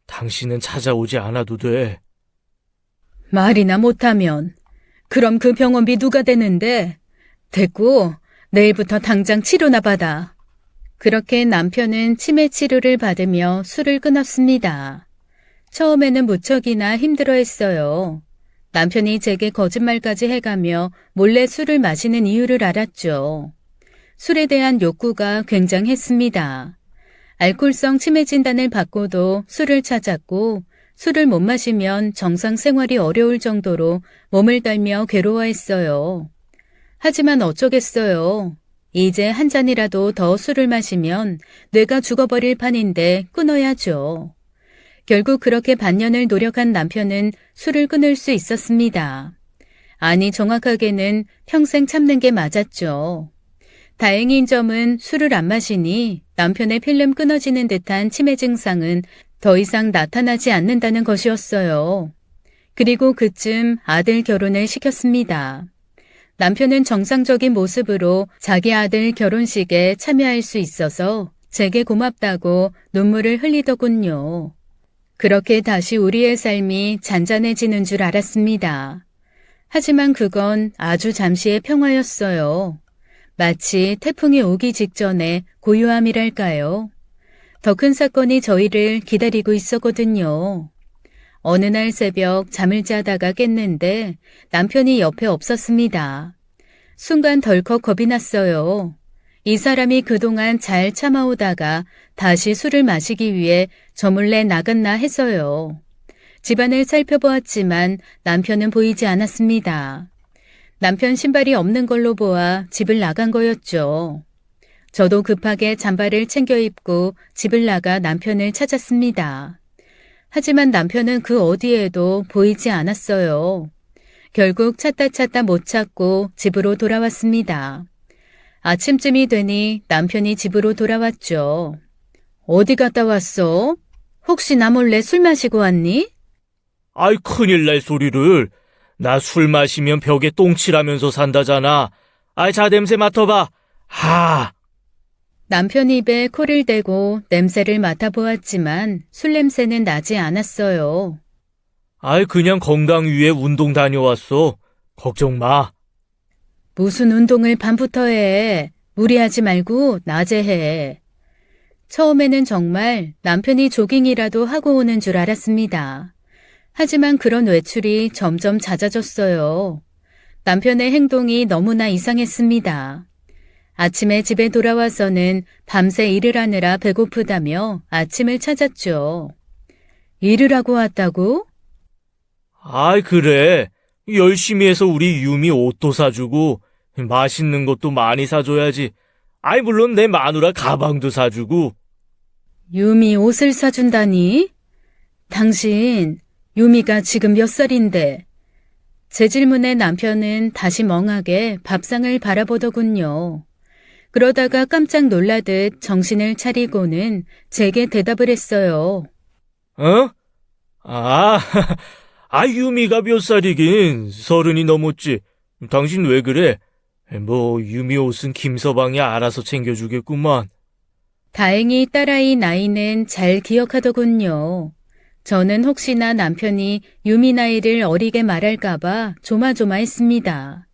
당신은 찾아오지 않아도 돼. 말이나 못하면 그럼 그 병원비 누가 대는데? 됐고 내일부터 당장 치료나 받아. 그렇게 남편은 치매 치료를 받으며 술을 끊었습니다. 처음에는 무척이나 힘들어했어요. 남편이 제게 거짓말까지 해가며 몰래 술을 마시는 이유를 알았죠. 술에 대한 욕구가 굉장했습니다. 알코올성 치매 진단을 받고도 술을 찾았고 술을 못 마시면 정상 생활이 어려울 정도로 몸을 떨며 괴로워했어요. 하지만 어쩌겠어요. 이제 한 잔이라도 더 술을 마시면 뇌가 죽어버릴 판인데 끊어야죠. 결국 그렇게 반년을 노력한 남편은 술을 끊을 수 있었습니다. 아니, 정확하게는 평생 참는 게 맞았죠. 다행인 점은 술을 안 마시니 남편의 필름 끊어지는 듯한 치매 증상은 더 이상 나타나지 않는다는 것이었어요. 그리고 그쯤 아들 결혼을 시켰습니다. 남편은 정상적인 모습으로 자기 아들 결혼식에 참여할 수 있어서 제게 고맙다고 눈물을 흘리더군요. 그렇게 다시 우리의 삶이 잔잔해지는 줄 알았습니다. 하지만 그건 아주 잠시의 평화였어요. 마치 태풍이 오기 직전에 고요함이랄까요. 더 큰 사건이 저희를 기다리고 있었거든요. 어느 날 새벽 잠을 자다가 깼는데 남편이 옆에 없었습니다. 순간 덜컥 겁이 났어요. 이 사람이 그동안 잘 참아오다가 다시 술을 마시기 위해 저 몰래 나갔나 해서요. 집안을 살펴보았지만 남편은 보이지 않았습니다. 남편 신발이 없는 걸로 보아 집을 나간 거였죠. 저도 급하게 잠바를 챙겨 입고 집을 나가 남편을 찾았습니다. 하지만 남편은 그 어디에도 보이지 않았어요. 결국 찾다 못 찾고 집으로 돌아왔습니다. 아침쯤이 되니 남편이 집으로 돌아왔죠. 어디 갔다 왔어? 혹시 나 몰래 술 마시고 왔니? 큰일 날 소리를. 나 술 마시면 벽에 똥칠하면서 산다잖아. 자, 냄새 맡아봐. 남편 입에 코를 대고 냄새를 맡아보았지만 술 냄새는 나지 않았어요. 그냥 건강 위해 운동 다녀왔어. 걱정 마. 무슨 운동을 밤부터 해. 무리하지 말고 낮에 해. 처음에는 정말 남편이 조깅이라도 하고 오는 줄 알았습니다. 하지만 그런 외출이 점점 잦아졌어요. 남편의 행동이 너무나 이상했습니다. 아침에 집에 돌아와서는 밤새 일을 하느라 배고프다며 아침을 찾았죠. 일을 하고 왔다고? 아이, 그래. 열심히 해서 우리 유미 옷도 사주고, 맛있는 것도 많이 사줘야지. 아이, 물론 내 마누라 가방도 사주고. 유미 옷을 사준다니? 당신, 유미가 지금 몇 살인데? 제 질문에 남편은 다시 멍하게 밥상을 바라보더군요. 그러다가 깜짝 놀라듯 정신을 차리고는 제게 대답을 했어요. 어? 아, 유미가 몇 살이긴 30이 넘었지. 당신 왜 그래? 뭐 유미 옷은 김서방이 알아서 챙겨주겠구만. 다행히 딸아이 나이는 잘 기억하더군요. 저는 혹시나 남편이 유미 나이를 어리게 말할까봐 조마조마했습니다.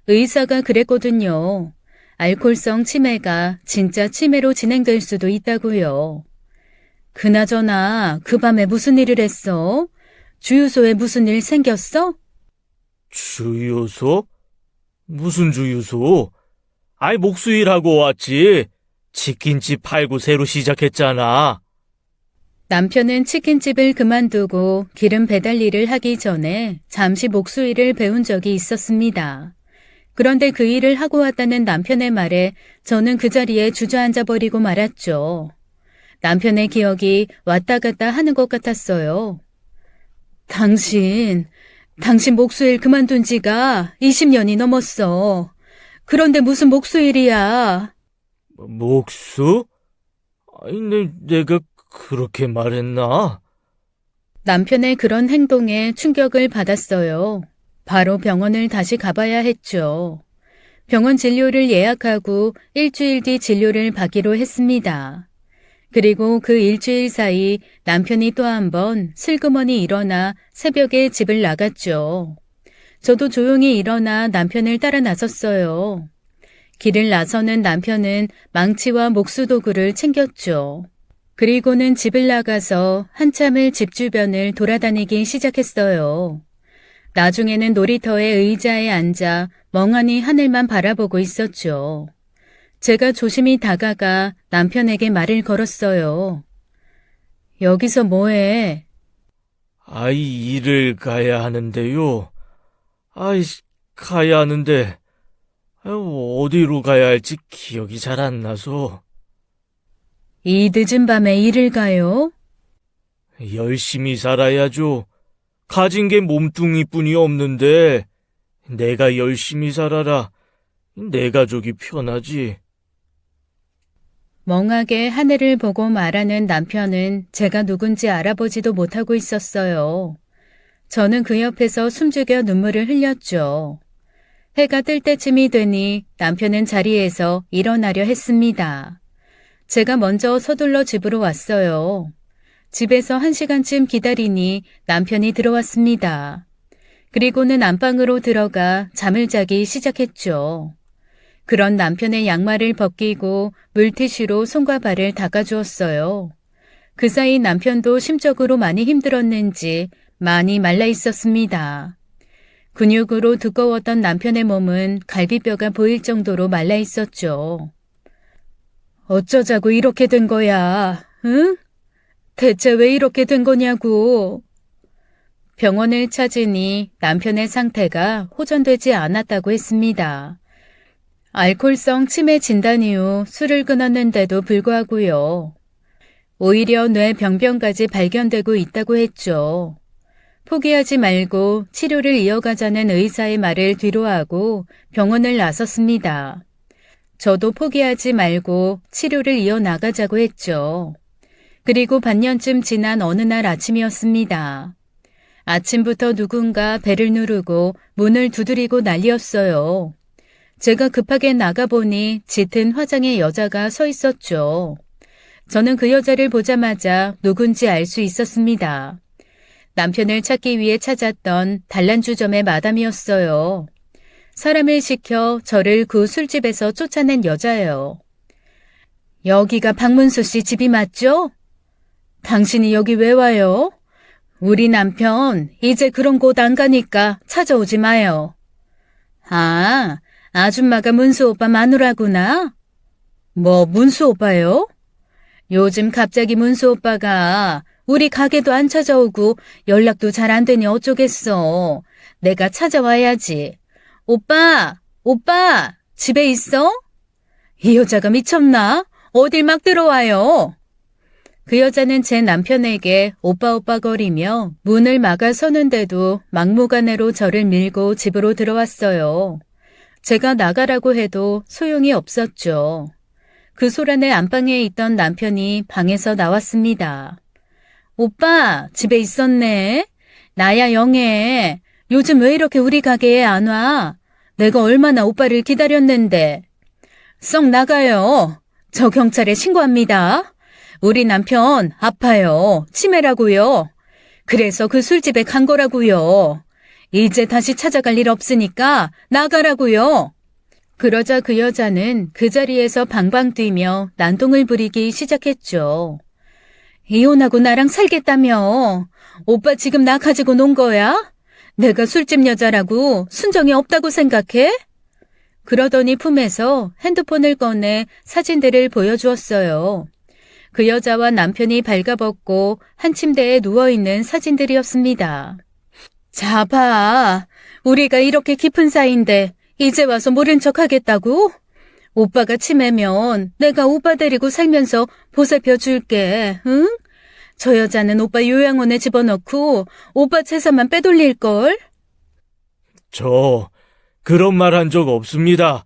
의사가 그랬거든요. 알코올성 치매가 진짜 치매로 진행될 수도 있다고요. 그나저나 그 밤에 무슨 일을 했어? 주유소에 무슨 일 생겼어? 주유소? 무슨 주유소? 아이, 목수일하고 왔지. 치킨집 팔고 새로 시작했잖아. 남편은 치킨집을 그만두고 기름 배달 일을 하기 전에 잠시 목수일을 배운 적이 있었습니다. 그런데 그 일을 하고 왔다는 남편의 말에 저는 그 자리에 주저앉아 버리고 말았죠. 남편의 기억이 왔다 갔다 하는 것 같았어요. 당신 목수일 그만둔 지가 20년이 넘었어. 그런데 무슨 목수일이야? 목수? 아니, 내가 그렇게 말했나? 남편의 그런 행동에 충격을 받았어요. 바로 병원을 다시 가봐야 했죠. 병원 진료를 예약하고 일주일 뒤 진료를 받기로 했습니다. 그리고 그 일주일 사이 남편이 또 한 번 슬그머니 일어나 새벽에 집을 나갔죠. 저도 조용히 일어나 남편을 따라 나섰어요. 길을 나서는 남편은 망치와 목수도구를 챙겼죠. 그리고는 집을 나가서 한참을 집 주변을 돌아다니기 시작했어요. 나중에는 놀이터의 의자에 앉아 멍하니 하늘만 바라보고 있었죠. 제가 조심히 다가가 남편에게 말을 걸었어요. 여기서 뭐해? 아이, 일을 가야 하는데요. 가야 하는데, 어디로 가야 할지 기억이 잘 안 나서. 이 늦은 밤에 일을 가요? 열심히 살아야죠. 가진 게 몸뚱이뿐이 없는데, 내가 열심히 살아라. 내 가족이 편하지. 멍하게 하늘을 보고 말하는 남편은 제가 누군지 알아보지도 못하고 있었어요. 저는 그 옆에서 숨죽여 눈물을 흘렸죠. 해가 뜰 때쯤이 되니 남편은 자리에서 일어나려 했습니다. 제가 먼저 서둘러 집으로 왔어요. 집에서 1시간쯤 기다리니 남편이 들어왔습니다. 그리고는 안방으로 들어가 잠을 자기 시작했죠. 그런 남편의 양말을 벗기고 물티슈로 손과 발을 닦아주었어요. 그 사이 남편도 심적으로 많이 힘들었는지 많이 말라 있었습니다. 근육으로 두꺼웠던 남편의 몸은 갈비뼈가 보일 정도로 말라 있었죠. 어쩌자고 이렇게 된 거야, 응? 대체 왜 이렇게 된 거냐고. 병원을 찾으니 남편의 상태가 호전되지 않았다고 했습니다. 알코올성 치매 진단 이후 술을 끊었는데도 불구하고요. 오히려 뇌 병변까지 발견되고 있다고 했죠. 포기하지 말고 치료를 이어가자는 의사의 말을 뒤로하고 병원을 나섰습니다. 저도 포기하지 말고 치료를 이어나가자고 했죠. 그리고 반년쯤 지난 어느 날 아침이었습니다. 아침부터 누군가 배를 누르고 문을 두드리고 난리였어요. 제가 급하게 나가보니 짙은 화장의 여자가 서 있었죠. 저는 그 여자를 보자마자 누군지 알 수 있었습니다. 남편을 찾기 위해 찾았던 단란주점의 마담이었어요. 사람을 시켜 저를 그 술집에서 쫓아낸 여자예요. 여기가 박문수 씨 집이 맞죠? 당신이 여기 왜 와요? 우리 남편 이제 그런 곳 안 가니까 찾아오지 마요. 아, 아줌마가 문수 오빠 마누라구나. 뭐 문수 오빠요? 요즘 갑자기 문수 오빠가 우리 가게도 안 찾아오고 연락도 잘 안 되니 어쩌겠어. 내가 찾아와야지. 오빠, 오빠, 집에 있어? 이 여자가 미쳤나? 어딜 막 들어와요? 그 여자는 제 남편에게 오빠 오빠 거리며 문을 막아 서는데도 막무가내로 저를 밀고 집으로 들어왔어요. 제가 나가라고 해도 소용이 없었죠. 그 소란에 안방에 있던 남편이 방에서 나왔습니다. 오빠, 집에 있었네. 나야 영애. 요즘 왜 이렇게 우리 가게에 안 와? 내가 얼마나 오빠를 기다렸는데. 썩 나가요. 저 경찰에 신고합니다. 우리 남편 아파요. 치매라고요. 그래서 그 술집에 간 거라고요. 이제 다시 찾아갈 일 없으니까 나가라고요. 그러자 그 여자는 그 자리에서 방방 뛰며 난동을 부리기 시작했죠. 이혼하고 나랑 살겠다며. 오빠 지금 나 가지고 논 거야? 내가 술집 여자라고 순정이 없다고 생각해? 그러더니 품에서 핸드폰을 꺼내 사진들을 보여주었어요. 그 여자와 남편이 발가벗고 한 침대에 누워있는 사진들이었습니다. 자, 봐. 우리가 이렇게 깊은 사이인데 이제 와서 모른 척 하겠다고? 오빠가 치매면 내가 오빠 데리고 살면서 보살펴 줄게, 응? 저 여자는 오빠 요양원에 집어넣고 오빠 재산만 빼돌릴걸? 저 그런 말 한 적 없습니다.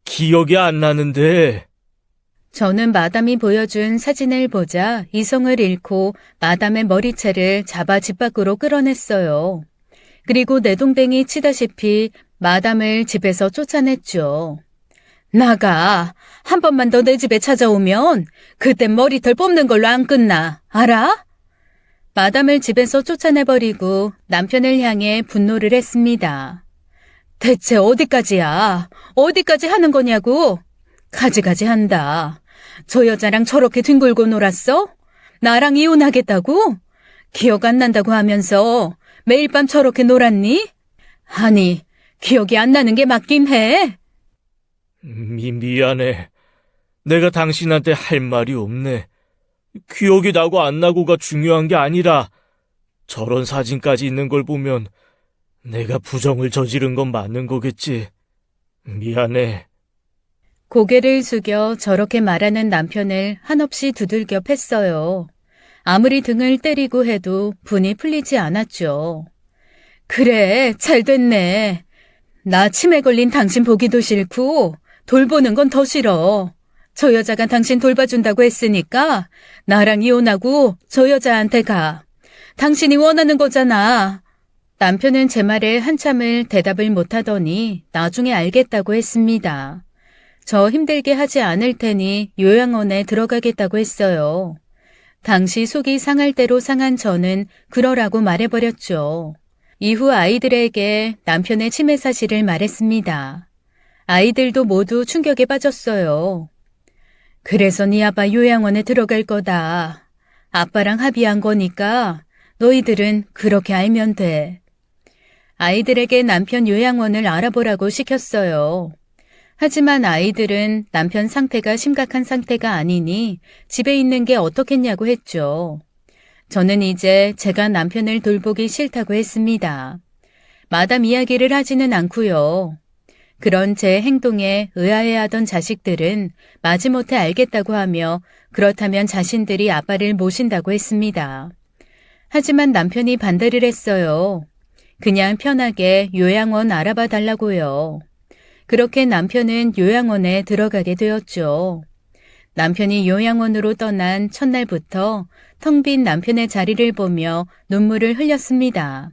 기억이 안 나는데. 저는 마담이 보여준 사진을 보자 이성을 잃고 마담의 머리채를 잡아 집 밖으로 끌어냈어요. 그리고 내동댕이 치다시피 마담을 집에서 쫓아냈죠. 나가. 한 번만 더 내 집에 찾아오면 그땐 머리털 뽑는 걸로 안 끝나. 알아? 마담을 집에서 쫓아내버리고 남편을 향해 분노를 했습니다. 대체 어디까지야? 어디까지 하는 거냐고? 가지가지 한다. 저 여자랑 저렇게 뒹굴고 놀았어? 나랑 이혼하겠다고? 기억 안 난다고 하면서 매일 밤 저렇게 놀았니? 아니, 기억이 안 나는 게 맞긴 해. 미안해. 내가 당신한테 할 말이 없네. 기억이 나고 안 나고가 중요한 게 아니라 저런 사진까지 있는 걸 보면 내가 부정을 저지른 건 맞는 거겠지. 미안해. 고개를 숙여 저렇게 말하는 남편을 한없이 두들겨 팼어요. 아무리 등을 때리고 해도 분이 풀리지 않았죠. 그래, 잘 됐네. 나 치매 걸린 당신 보기도 싫고 돌보는 건 더 싫어. 저 여자가 당신 돌봐준다고 했으니까 나랑 이혼하고 저 여자한테 가. 당신이 원하는 거잖아. 남편은 제 말에 한참을 대답을 못하더니 나중에 알겠다고 했습니다. 저 힘들게 하지 않을 테니 요양원에 들어가겠다고 했어요. 당시 속이 상할 대로 상한 저는 그러라고 말해버렸죠. 이후 아이들에게 남편의 치매 사실을 말했습니다. 아이들도 모두 충격에 빠졌어요. 그래서 네 아빠 요양원에 들어갈 거다. 아빠랑 합의한 거니까 너희들은 그렇게 알면 돼. 아이들에게 남편 요양원을 알아보라고 시켰어요. 하지만 아이들은 남편 상태가 심각한 상태가 아니니 집에 있는 게 어떻겠냐고 했죠. 저는 이제 제가 남편을 돌보기 싫다고 했습니다. 마담 이야기를 하지는 않고요. 그런 제 행동에 의아해하던 자식들은 마지못해 알겠다고 하며 그렇다면 자신들이 아빠를 모신다고 했습니다. 하지만 남편이 반대를 했어요. 그냥 편하게 요양원 알아봐 달라고요. 그렇게 남편은 요양원에 들어가게 되었죠. 남편이 요양원으로 떠난 첫날부터 텅 빈 남편의 자리를 보며 눈물을 흘렸습니다.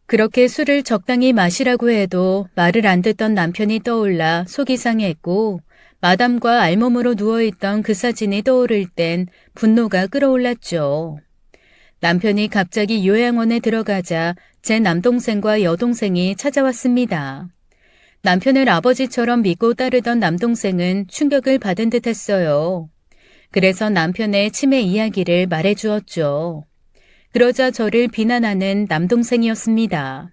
그렇게 술을 적당히 마시라고 해도 말을 안 듣던 남편이 떠올라 속이 상했고 마담과 알몸으로 누워있던 그 사진이 떠오를 땐 분노가 끓어올랐죠. 남편이 갑자기 요양원에 들어가자 제 남동생과 여동생이 찾아왔습니다. 남편을 아버지처럼 믿고 따르던 남동생은 충격을 받은 듯 했어요. 그래서 남편의 치매 이야기를 말해주었죠. 그러자 저를 비난하는 남동생이었습니다.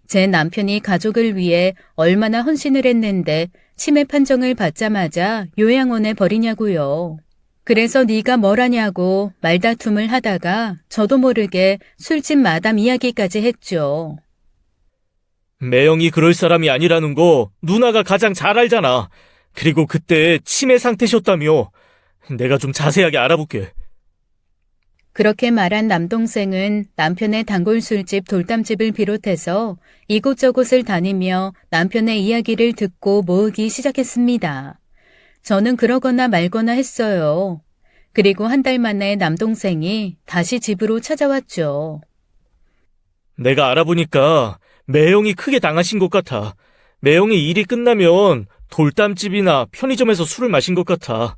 제 남편이 가족을 위해 얼마나 헌신을 했는데 치매 판정을 받자마자 요양원에 버리냐고요. 그래서 네가 뭘 하냐고 말다툼을 하다가 저도 모르게 술집 마담 이야기까지 했죠. 매형이 그럴 사람이 아니라는 거 누나가 가장 잘 알잖아. 그리고 그때 치매 상태셨다며. 내가 좀 자세하게 알아볼게. 그렇게 말한 남동생은 남편의 단골 술집 돌담집을 비롯해서 이곳저곳을 다니며 남편의 이야기를 듣고 모으기 시작했습니다. 저는 그러거나 말거나 했어요. 그리고 한 달 만에 남동생이 다시 집으로 찾아왔죠. 내가 알아보니까 매형이 크게 당하신 것 같아. 매형이 일이 끝나면 돌담집이나 편의점에서 술을 마신 것 같아.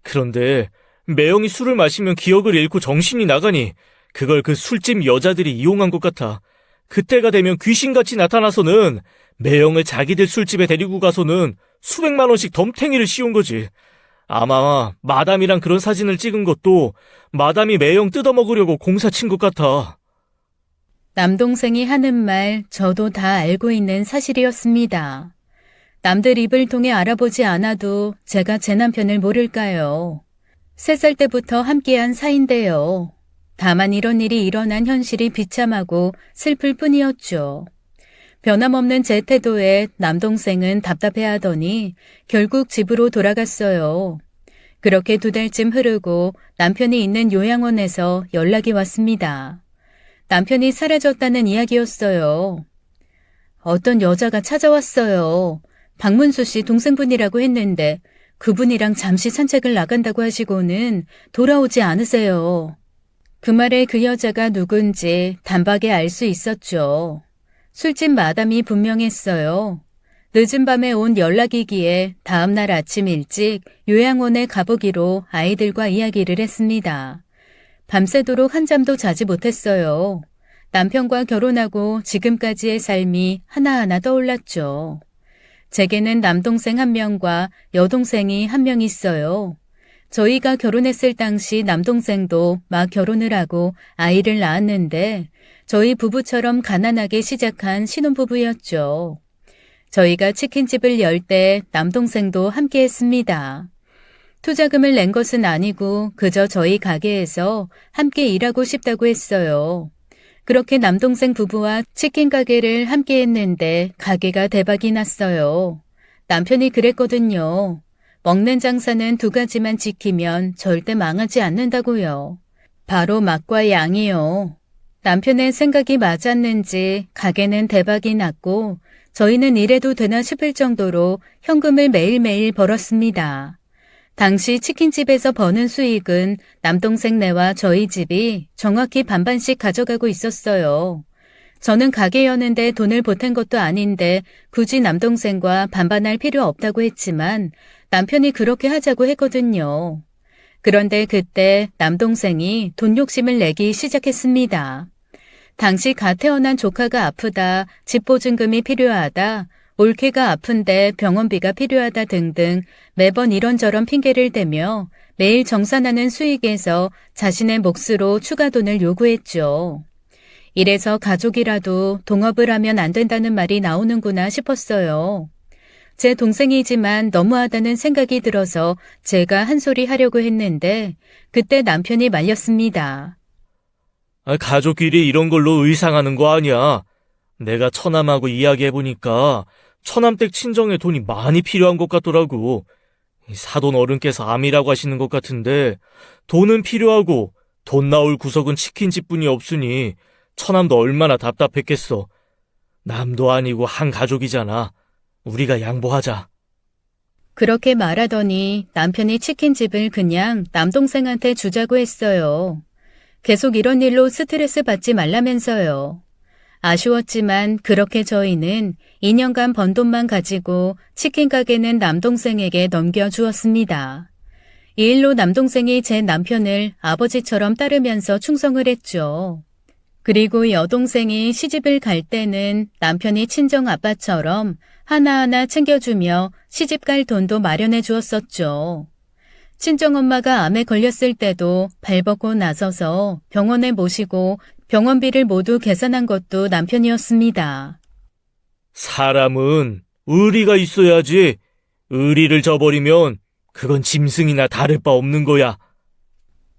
그런데 매형이 술을 마시면 기억을 잃고 정신이 나가니 그걸 그 술집 여자들이 이용한 것 같아. 그때가 되면 귀신같이 나타나서는 매형을 자기들 술집에 데리고 가서는 수백만 원씩 덤탱이를 씌운 거지. 아마 마담이랑 그런 사진을 찍은 것도 마담이 매형 뜯어먹으려고 공사 친 것 같아. 남동생이 하는 말 저도 다 알고 있는 사실이었습니다. 남들 입을 통해 알아보지 않아도 제가 제 남편을 모를까요? 3살 때부터 함께한 사이인데요. 다만 이런 일이 일어난 현실이 비참하고 슬플 뿐이었죠. 변함없는 제 태도에 남동생은 답답해하더니 결국 집으로 돌아갔어요. 그렇게 2달쯤 흐르고 남편이 있는 요양원에서 연락이 왔습니다. 남편이 사라졌다는 이야기였어요. 어떤 여자가 찾아왔어요. 박문수 씨 동생분이라고 했는데 그분이랑 잠시 산책을 나간다고 하시고는 돌아오지 않으세요. 그 말에 그 여자가 누군지 단박에 알 수 있었죠. 술집 마담이 분명했어요. 늦은 밤에 온 연락이기에 다음날 아침 일찍 요양원에 가보기로 아이들과 이야기를 했습니다. 밤새도록 한잠도 자지 못했어요. 남편과 결혼하고 지금까지의 삶이 하나하나 떠올랐죠. 제게는 남동생 1명과 여동생이 1명 있어요. 저희가 결혼했을 당시 남동생도 막 결혼을 하고 아이를 낳았는데 저희 부부처럼 가난하게 시작한 신혼부부였죠. 저희가 치킨집을 열 때 남동생도 함께 했습니다. 투자금을 낸 것은 아니고 그저 저희 가게에서 함께 일하고 싶다고 했어요. 그렇게 남동생 부부와 치킨 가게를 함께 했는데 가게가 대박이 났어요. 남편이 그랬거든요. 먹는 장사는 2가지만 지키면 절대 망하지 않는다고요. 바로 맛과 양이요. 남편의 생각이 맞았는지 가게는 대박이 났고 저희는 이래도 되나 싶을 정도로 현금을 매일매일 벌었습니다. 당시 치킨집에서 버는 수익은 남동생네와 저희 집이 정확히 반반씩 가져가고 있었어요. 저는 가게 여는데 돈을 보탠 것도 아닌데 굳이 남동생과 반반할 필요 없다고 했지만 남편이 그렇게 하자고 했거든요. 그런데 그때 남동생이 돈 욕심을 내기 시작했습니다. 당시 갓 태어난 조카가 아프다, 집 보증금이 필요하다, 올케가 아픈데 병원비가 필요하다 등등 매번 이런저런 핑계를 대며 매일 정산하는 수익에서 자신의 몫으로 추가 돈을 요구했죠. 이래서 가족이라도 동업을 하면 안 된다는 말이 나오는구나 싶었어요. 제 동생이지만 너무하다는 생각이 들어서 제가 한 소리 하려고 했는데 그때 남편이 말렸습니다. 가족끼리 이런 걸로 의상하는 거 아니야. 내가 처남하고 이야기해보니까 처남댁 친정에 돈이 많이 필요한 것 같더라고. 사돈 어른께서 암이라고 하시는 것 같은데 돈은 필요하고 돈 나올 구석은 치킨집뿐이 없으니 처남도 얼마나 답답했겠어. 남도 아니고 한 가족이잖아. 우리가 양보하자. 그렇게 말하더니 남편이 치킨집을 그냥 남동생한테 주자고 했어요. 계속 이런 일로 스트레스 받지 말라면서요. 아쉬웠지만 그렇게 저희는 2년간 번 돈만 가지고 치킨 가게는 남동생에게 넘겨주었습니다. 이 일로 남동생이 제 남편을 아버지처럼 따르면서 충성을 했죠. 그리고 여동생이 시집을 갈 때는 남편이 친정 아빠처럼 하나하나 챙겨주며 시집갈 돈도 마련해 주었었죠. 친정엄마가 암에 걸렸을 때도 발벗고 나서서 병원에 모시고 병원비를 모두 계산한 것도 남편이었습니다. 사람은 의리가 있어야지. 의리를 저버리면 그건 짐승이나 다를 바 없는 거야.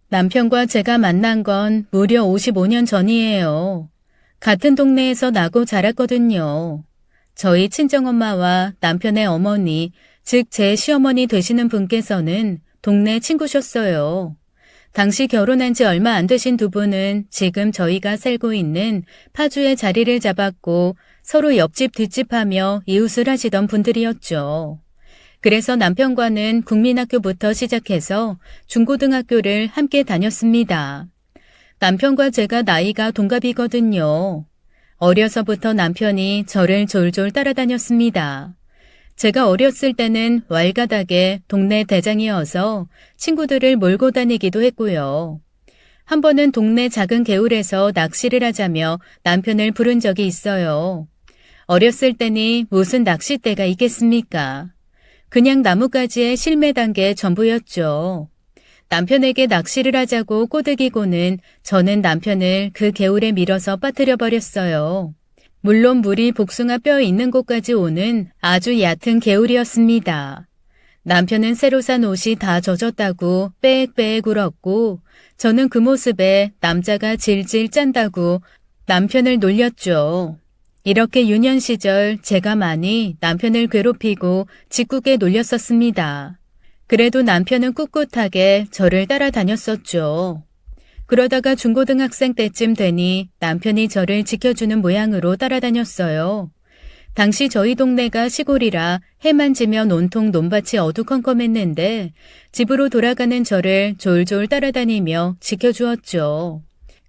남편과 제가 만난 건 무려 55년 전이에요. 같은 동네에서 나고 자랐거든요. 저희 친정엄마와 남편의 어머니, 즉 제 시어머니 되시는 분께서는 동네 친구셨어요. 당시 결혼한 지 얼마 안 되신 두 분은 지금 저희가 살고 있는 파주에 자리를 잡았고 서로 옆집 뒷집하며 이웃을 하시던 분들이었죠. 그래서 남편과는 국민학교부터 시작해서 중고등학교를 함께 다녔습니다. 남편과 제가 나이가 동갑이거든요. 어려서부터 남편이 저를 졸졸 따라다녔습니다. 제가 어렸을 때는 왈가닥에 동네 대장이어서 친구들을 몰고 다니기도 했고요. 한 번은 동네 작은 개울에서 낚시를 하자며 남편을 부른 적이 있어요. 어렸을 때니 무슨 낚싯대가 있겠습니까? 그냥 나뭇가지에 실매단 게 전부였죠. 남편에게 낚시를 하자고 꼬드기고는 저는 남편을 그 개울에 밀어서 빠뜨려 버렸어요. 물론 물이 복숭아 뼈 있는 곳까지 오는 아주 얕은 개울이었습니다. 남편은 새로 산 옷이 다 젖었다고 빽빽 울었고 저는 그 모습에 남자가 질질 짠다고 남편을 놀렸죠. 이렇게 유년 시절 제가 많이 남편을 괴롭히고 짓궂게 놀렸었습니다. 그래도 남편은 꿋꿋하게 저를 따라다녔었죠. 그러다가 중고등학생 때쯤 되니 남편이 저를 지켜주는 모양으로 따라다녔어요. 당시 저희 동네가 시골이라 해만 지면 온통 논밭이 어두컴컴했는데 집으로 돌아가는 저를 졸졸 따라다니며 지켜주었죠.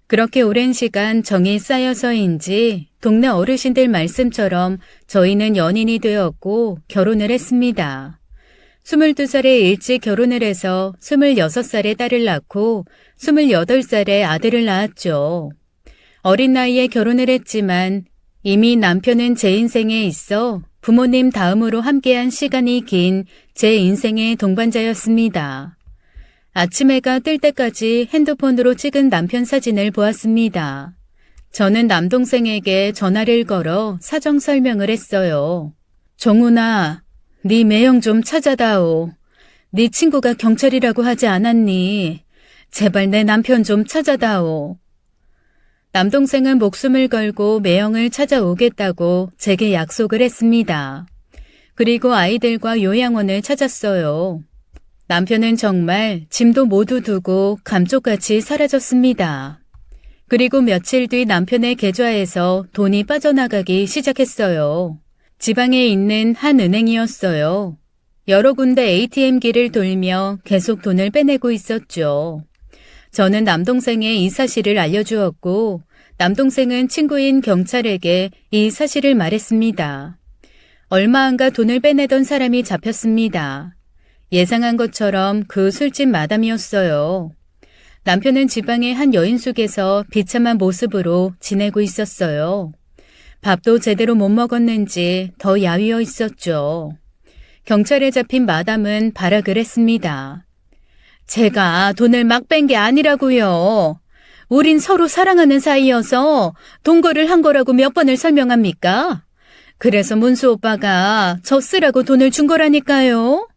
그렇게 오랜 시간 정이 쌓여서인지 동네 어르신들 말씀처럼 저희는 연인이 되었고 결혼을 했습니다. 22살에 일찍 결혼을 해서 26살에 딸을 낳고 28살에 아들을 낳았죠. 어린 나이에 결혼을 했지만 이미 남편은 제 인생에 있어 부모님 다음으로 함께한 시간이 긴 제 인생의 동반자였습니다. 아침 해가 뜰 때까지 핸드폰으로 찍은 남편 사진을 보았습니다. 저는 남동생에게 전화를 걸어 사정 설명을 했어요. 정훈아, 네 매형 좀 찾아다오. 네 친구가 경찰이라고 하지 않았니? 제발 내 남편 좀 찾아다오. 남동생은 목숨을 걸고 매형을 찾아오겠다고 제게 약속을 했습니다. 그리고 아이들과 요양원을 찾았어요. 남편은 정말 짐도 모두 두고 감쪽같이 사라졌습니다. 그리고 며칠 뒤 남편의 계좌에서 돈이 빠져나가기 시작했어요. 지방에 있는 한 은행이었어요. 여러 군데 ATM기를 돌며 계속 돈을 빼내고 있었죠. 저는 남동생의 이 사실을 알려주었고 남동생은 친구인 경찰에게 이 사실을 말했습니다. 얼마 안가 돈을 빼내던 사람이 잡혔습니다. 예상한 것처럼 그 술집 마담이었어요. 남편은 지방의 한 여인숙에서 비참한 모습으로 지내고 있었어요. 밥도 제대로 못 먹었는지 더 야위어 있었죠. 경찰에 잡힌 마담은 발악을 했습니다. 제가 돈을 막 뺀 게 아니라고요. 우린 서로 사랑하는 사이여서 동거를 한 거라고 몇 번을 설명합니까? 그래서 문수 오빠가 저 쓰라고 돈을 준 거라니까요.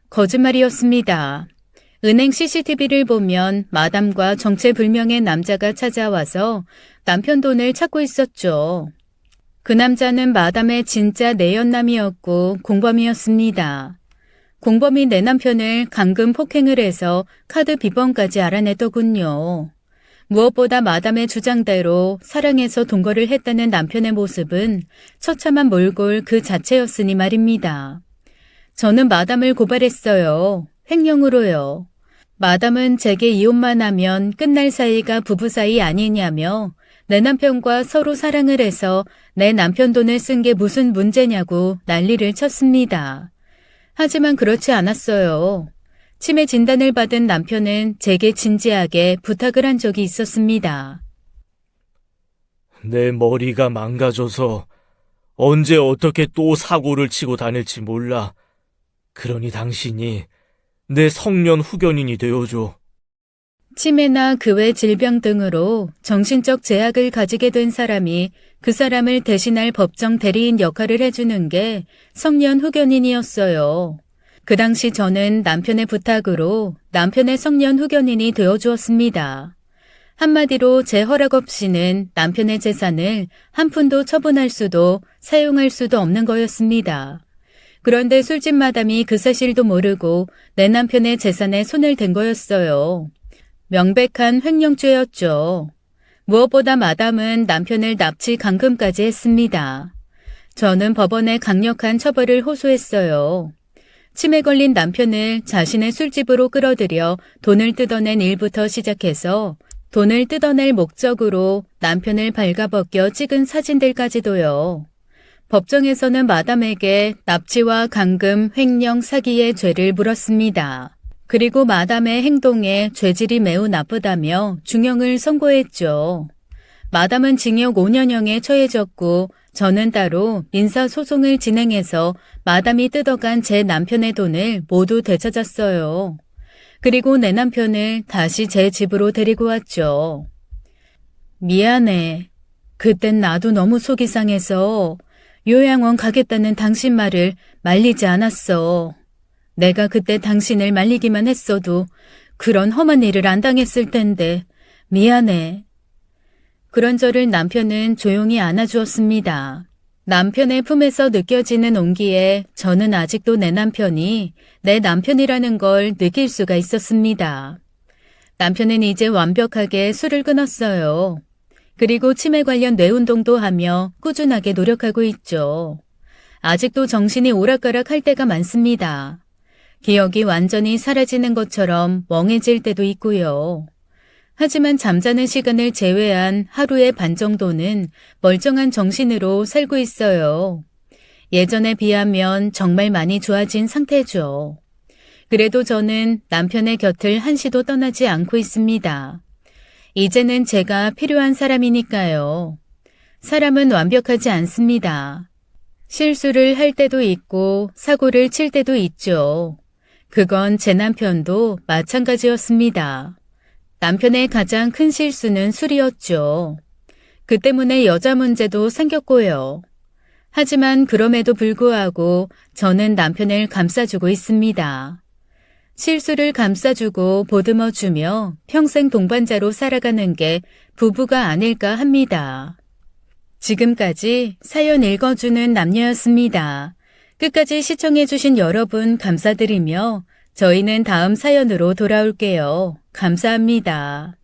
거짓말이었습니다. 은행 CCTV를 보면 마담과 정체불명의 남자가 찾아와서 남편 돈을 찾고 있었죠. 그 남자는 마담의 진짜 내연남이었고 공범이었습니다. 공범이 내 남편을 감금 폭행을 해서 카드 비번까지 알아냈더군요. 무엇보다 마담의 주장대로 사랑해서 동거를 했다는 남편의 모습은 처참한 몰골 그 자체였으니 말입니다. 저는 마담을 고발했어요. 횡령으로요. 마담은 제게 이혼만 하면 끝날 사이가 부부 사이 아니냐며 내 남편과 서로 사랑을 해서 내 남편 돈을 쓴 게 무슨 문제냐고 난리를 쳤습니다. 하지만 그렇지 않았어요. 치매 진단을 받은 남편은 제게 진지하게 부탁을 한 적이 있었습니다. 내 머리가 망가져서 언제 어떻게 또 사고를 치고 다닐지 몰라. 그러니 당신이 내 성년 후견인이 되어줘. 치매나 그 외 질병 등으로 정신적 제약을 가지게 된 사람이 그 사람을 대신할 법정 대리인 역할을 해주는 게 성년 후견인이었어요. 그 당시 저는 남편의 부탁으로 남편의 성년 후견인이 되어주었습니다. 한마디로 제 허락 없이는 남편의 재산을 한 푼도 처분할 수도 사용할 수도 없는 거였습니다. 그런데 술집 마담이 그 사실도 모르고 내 남편의 재산에 손을 댄 거였어요. 명백한 횡령죄였죠. 무엇보다 마담은 남편을 납치 감금까지 했습니다. 저는 법원에 강력한 처벌을 호소했어요. 치매 걸린 남편을 자신의 술집으로 끌어들여 돈을 뜯어낸 일부터 시작해서 돈을 뜯어낼 목적으로 남편을 발가벗겨 찍은 사진들까지도요. 법정에서는 마담에게 납치와 감금, 횡령, 사기의 죄를 물었습니다. 그리고 마담의 행동에 죄질이 매우 나쁘다며 중형을 선고했죠. 마담은 징역 5년형에 처해졌고 저는 따로 민사소송을 진행해서 마담이 뜯어간 제 남편의 돈을 모두 되찾았어요. 그리고 내 남편을 다시 제 집으로 데리고 왔죠. 미안해. 그땐 나도 너무 속이 상해서 요양원 가겠다는 당신 말을 말리지 않았어. 내가 그때 당신을 말리기만 했어도 그런 험한 일을 안 당했을 텐데 미안해. 그런 저를 남편은 조용히 안아주었습니다. 남편의 품에서 느껴지는 온기에 저는 아직도 내 남편이 내 남편이라는 걸 느낄 수가 있었습니다. 남편은 이제 완벽하게 술을 끊었어요. 그리고 치매 관련 뇌운동도 하며 꾸준하게 노력하고 있죠. 아직도 정신이 오락가락 할 때가 많습니다. 기억이 완전히 사라지는 것처럼 멍해질 때도 있고요. 하지만 잠자는 시간을 제외한 하루의 반 정도는 멀쩡한 정신으로 살고 있어요. 예전에 비하면 정말 많이 좋아진 상태죠. 그래도 저는 남편의 곁을 한시도 떠나지 않고 있습니다. 이제는 제가 필요한 사람이니까요. 사람은 완벽하지 않습니다. 실수를 할 때도 있고 사고를 칠 때도 있죠. 그건 제 남편도 마찬가지였습니다. 남편의 가장 큰 실수는 술이었죠. 그 때문에 여자 문제도 생겼고요. 하지만 그럼에도 불구하고 저는 남편을 감싸주고 있습니다. 실수를 감싸주고 보듬어주며 평생 동반자로 살아가는 게 부부가 아닐까 합니다. 지금까지 사연 읽어주는 남녀였습니다. 끝까지 시청해주신 여러분 감사드리며 저희는 다음 사연으로 돌아올게요. 감사합니다.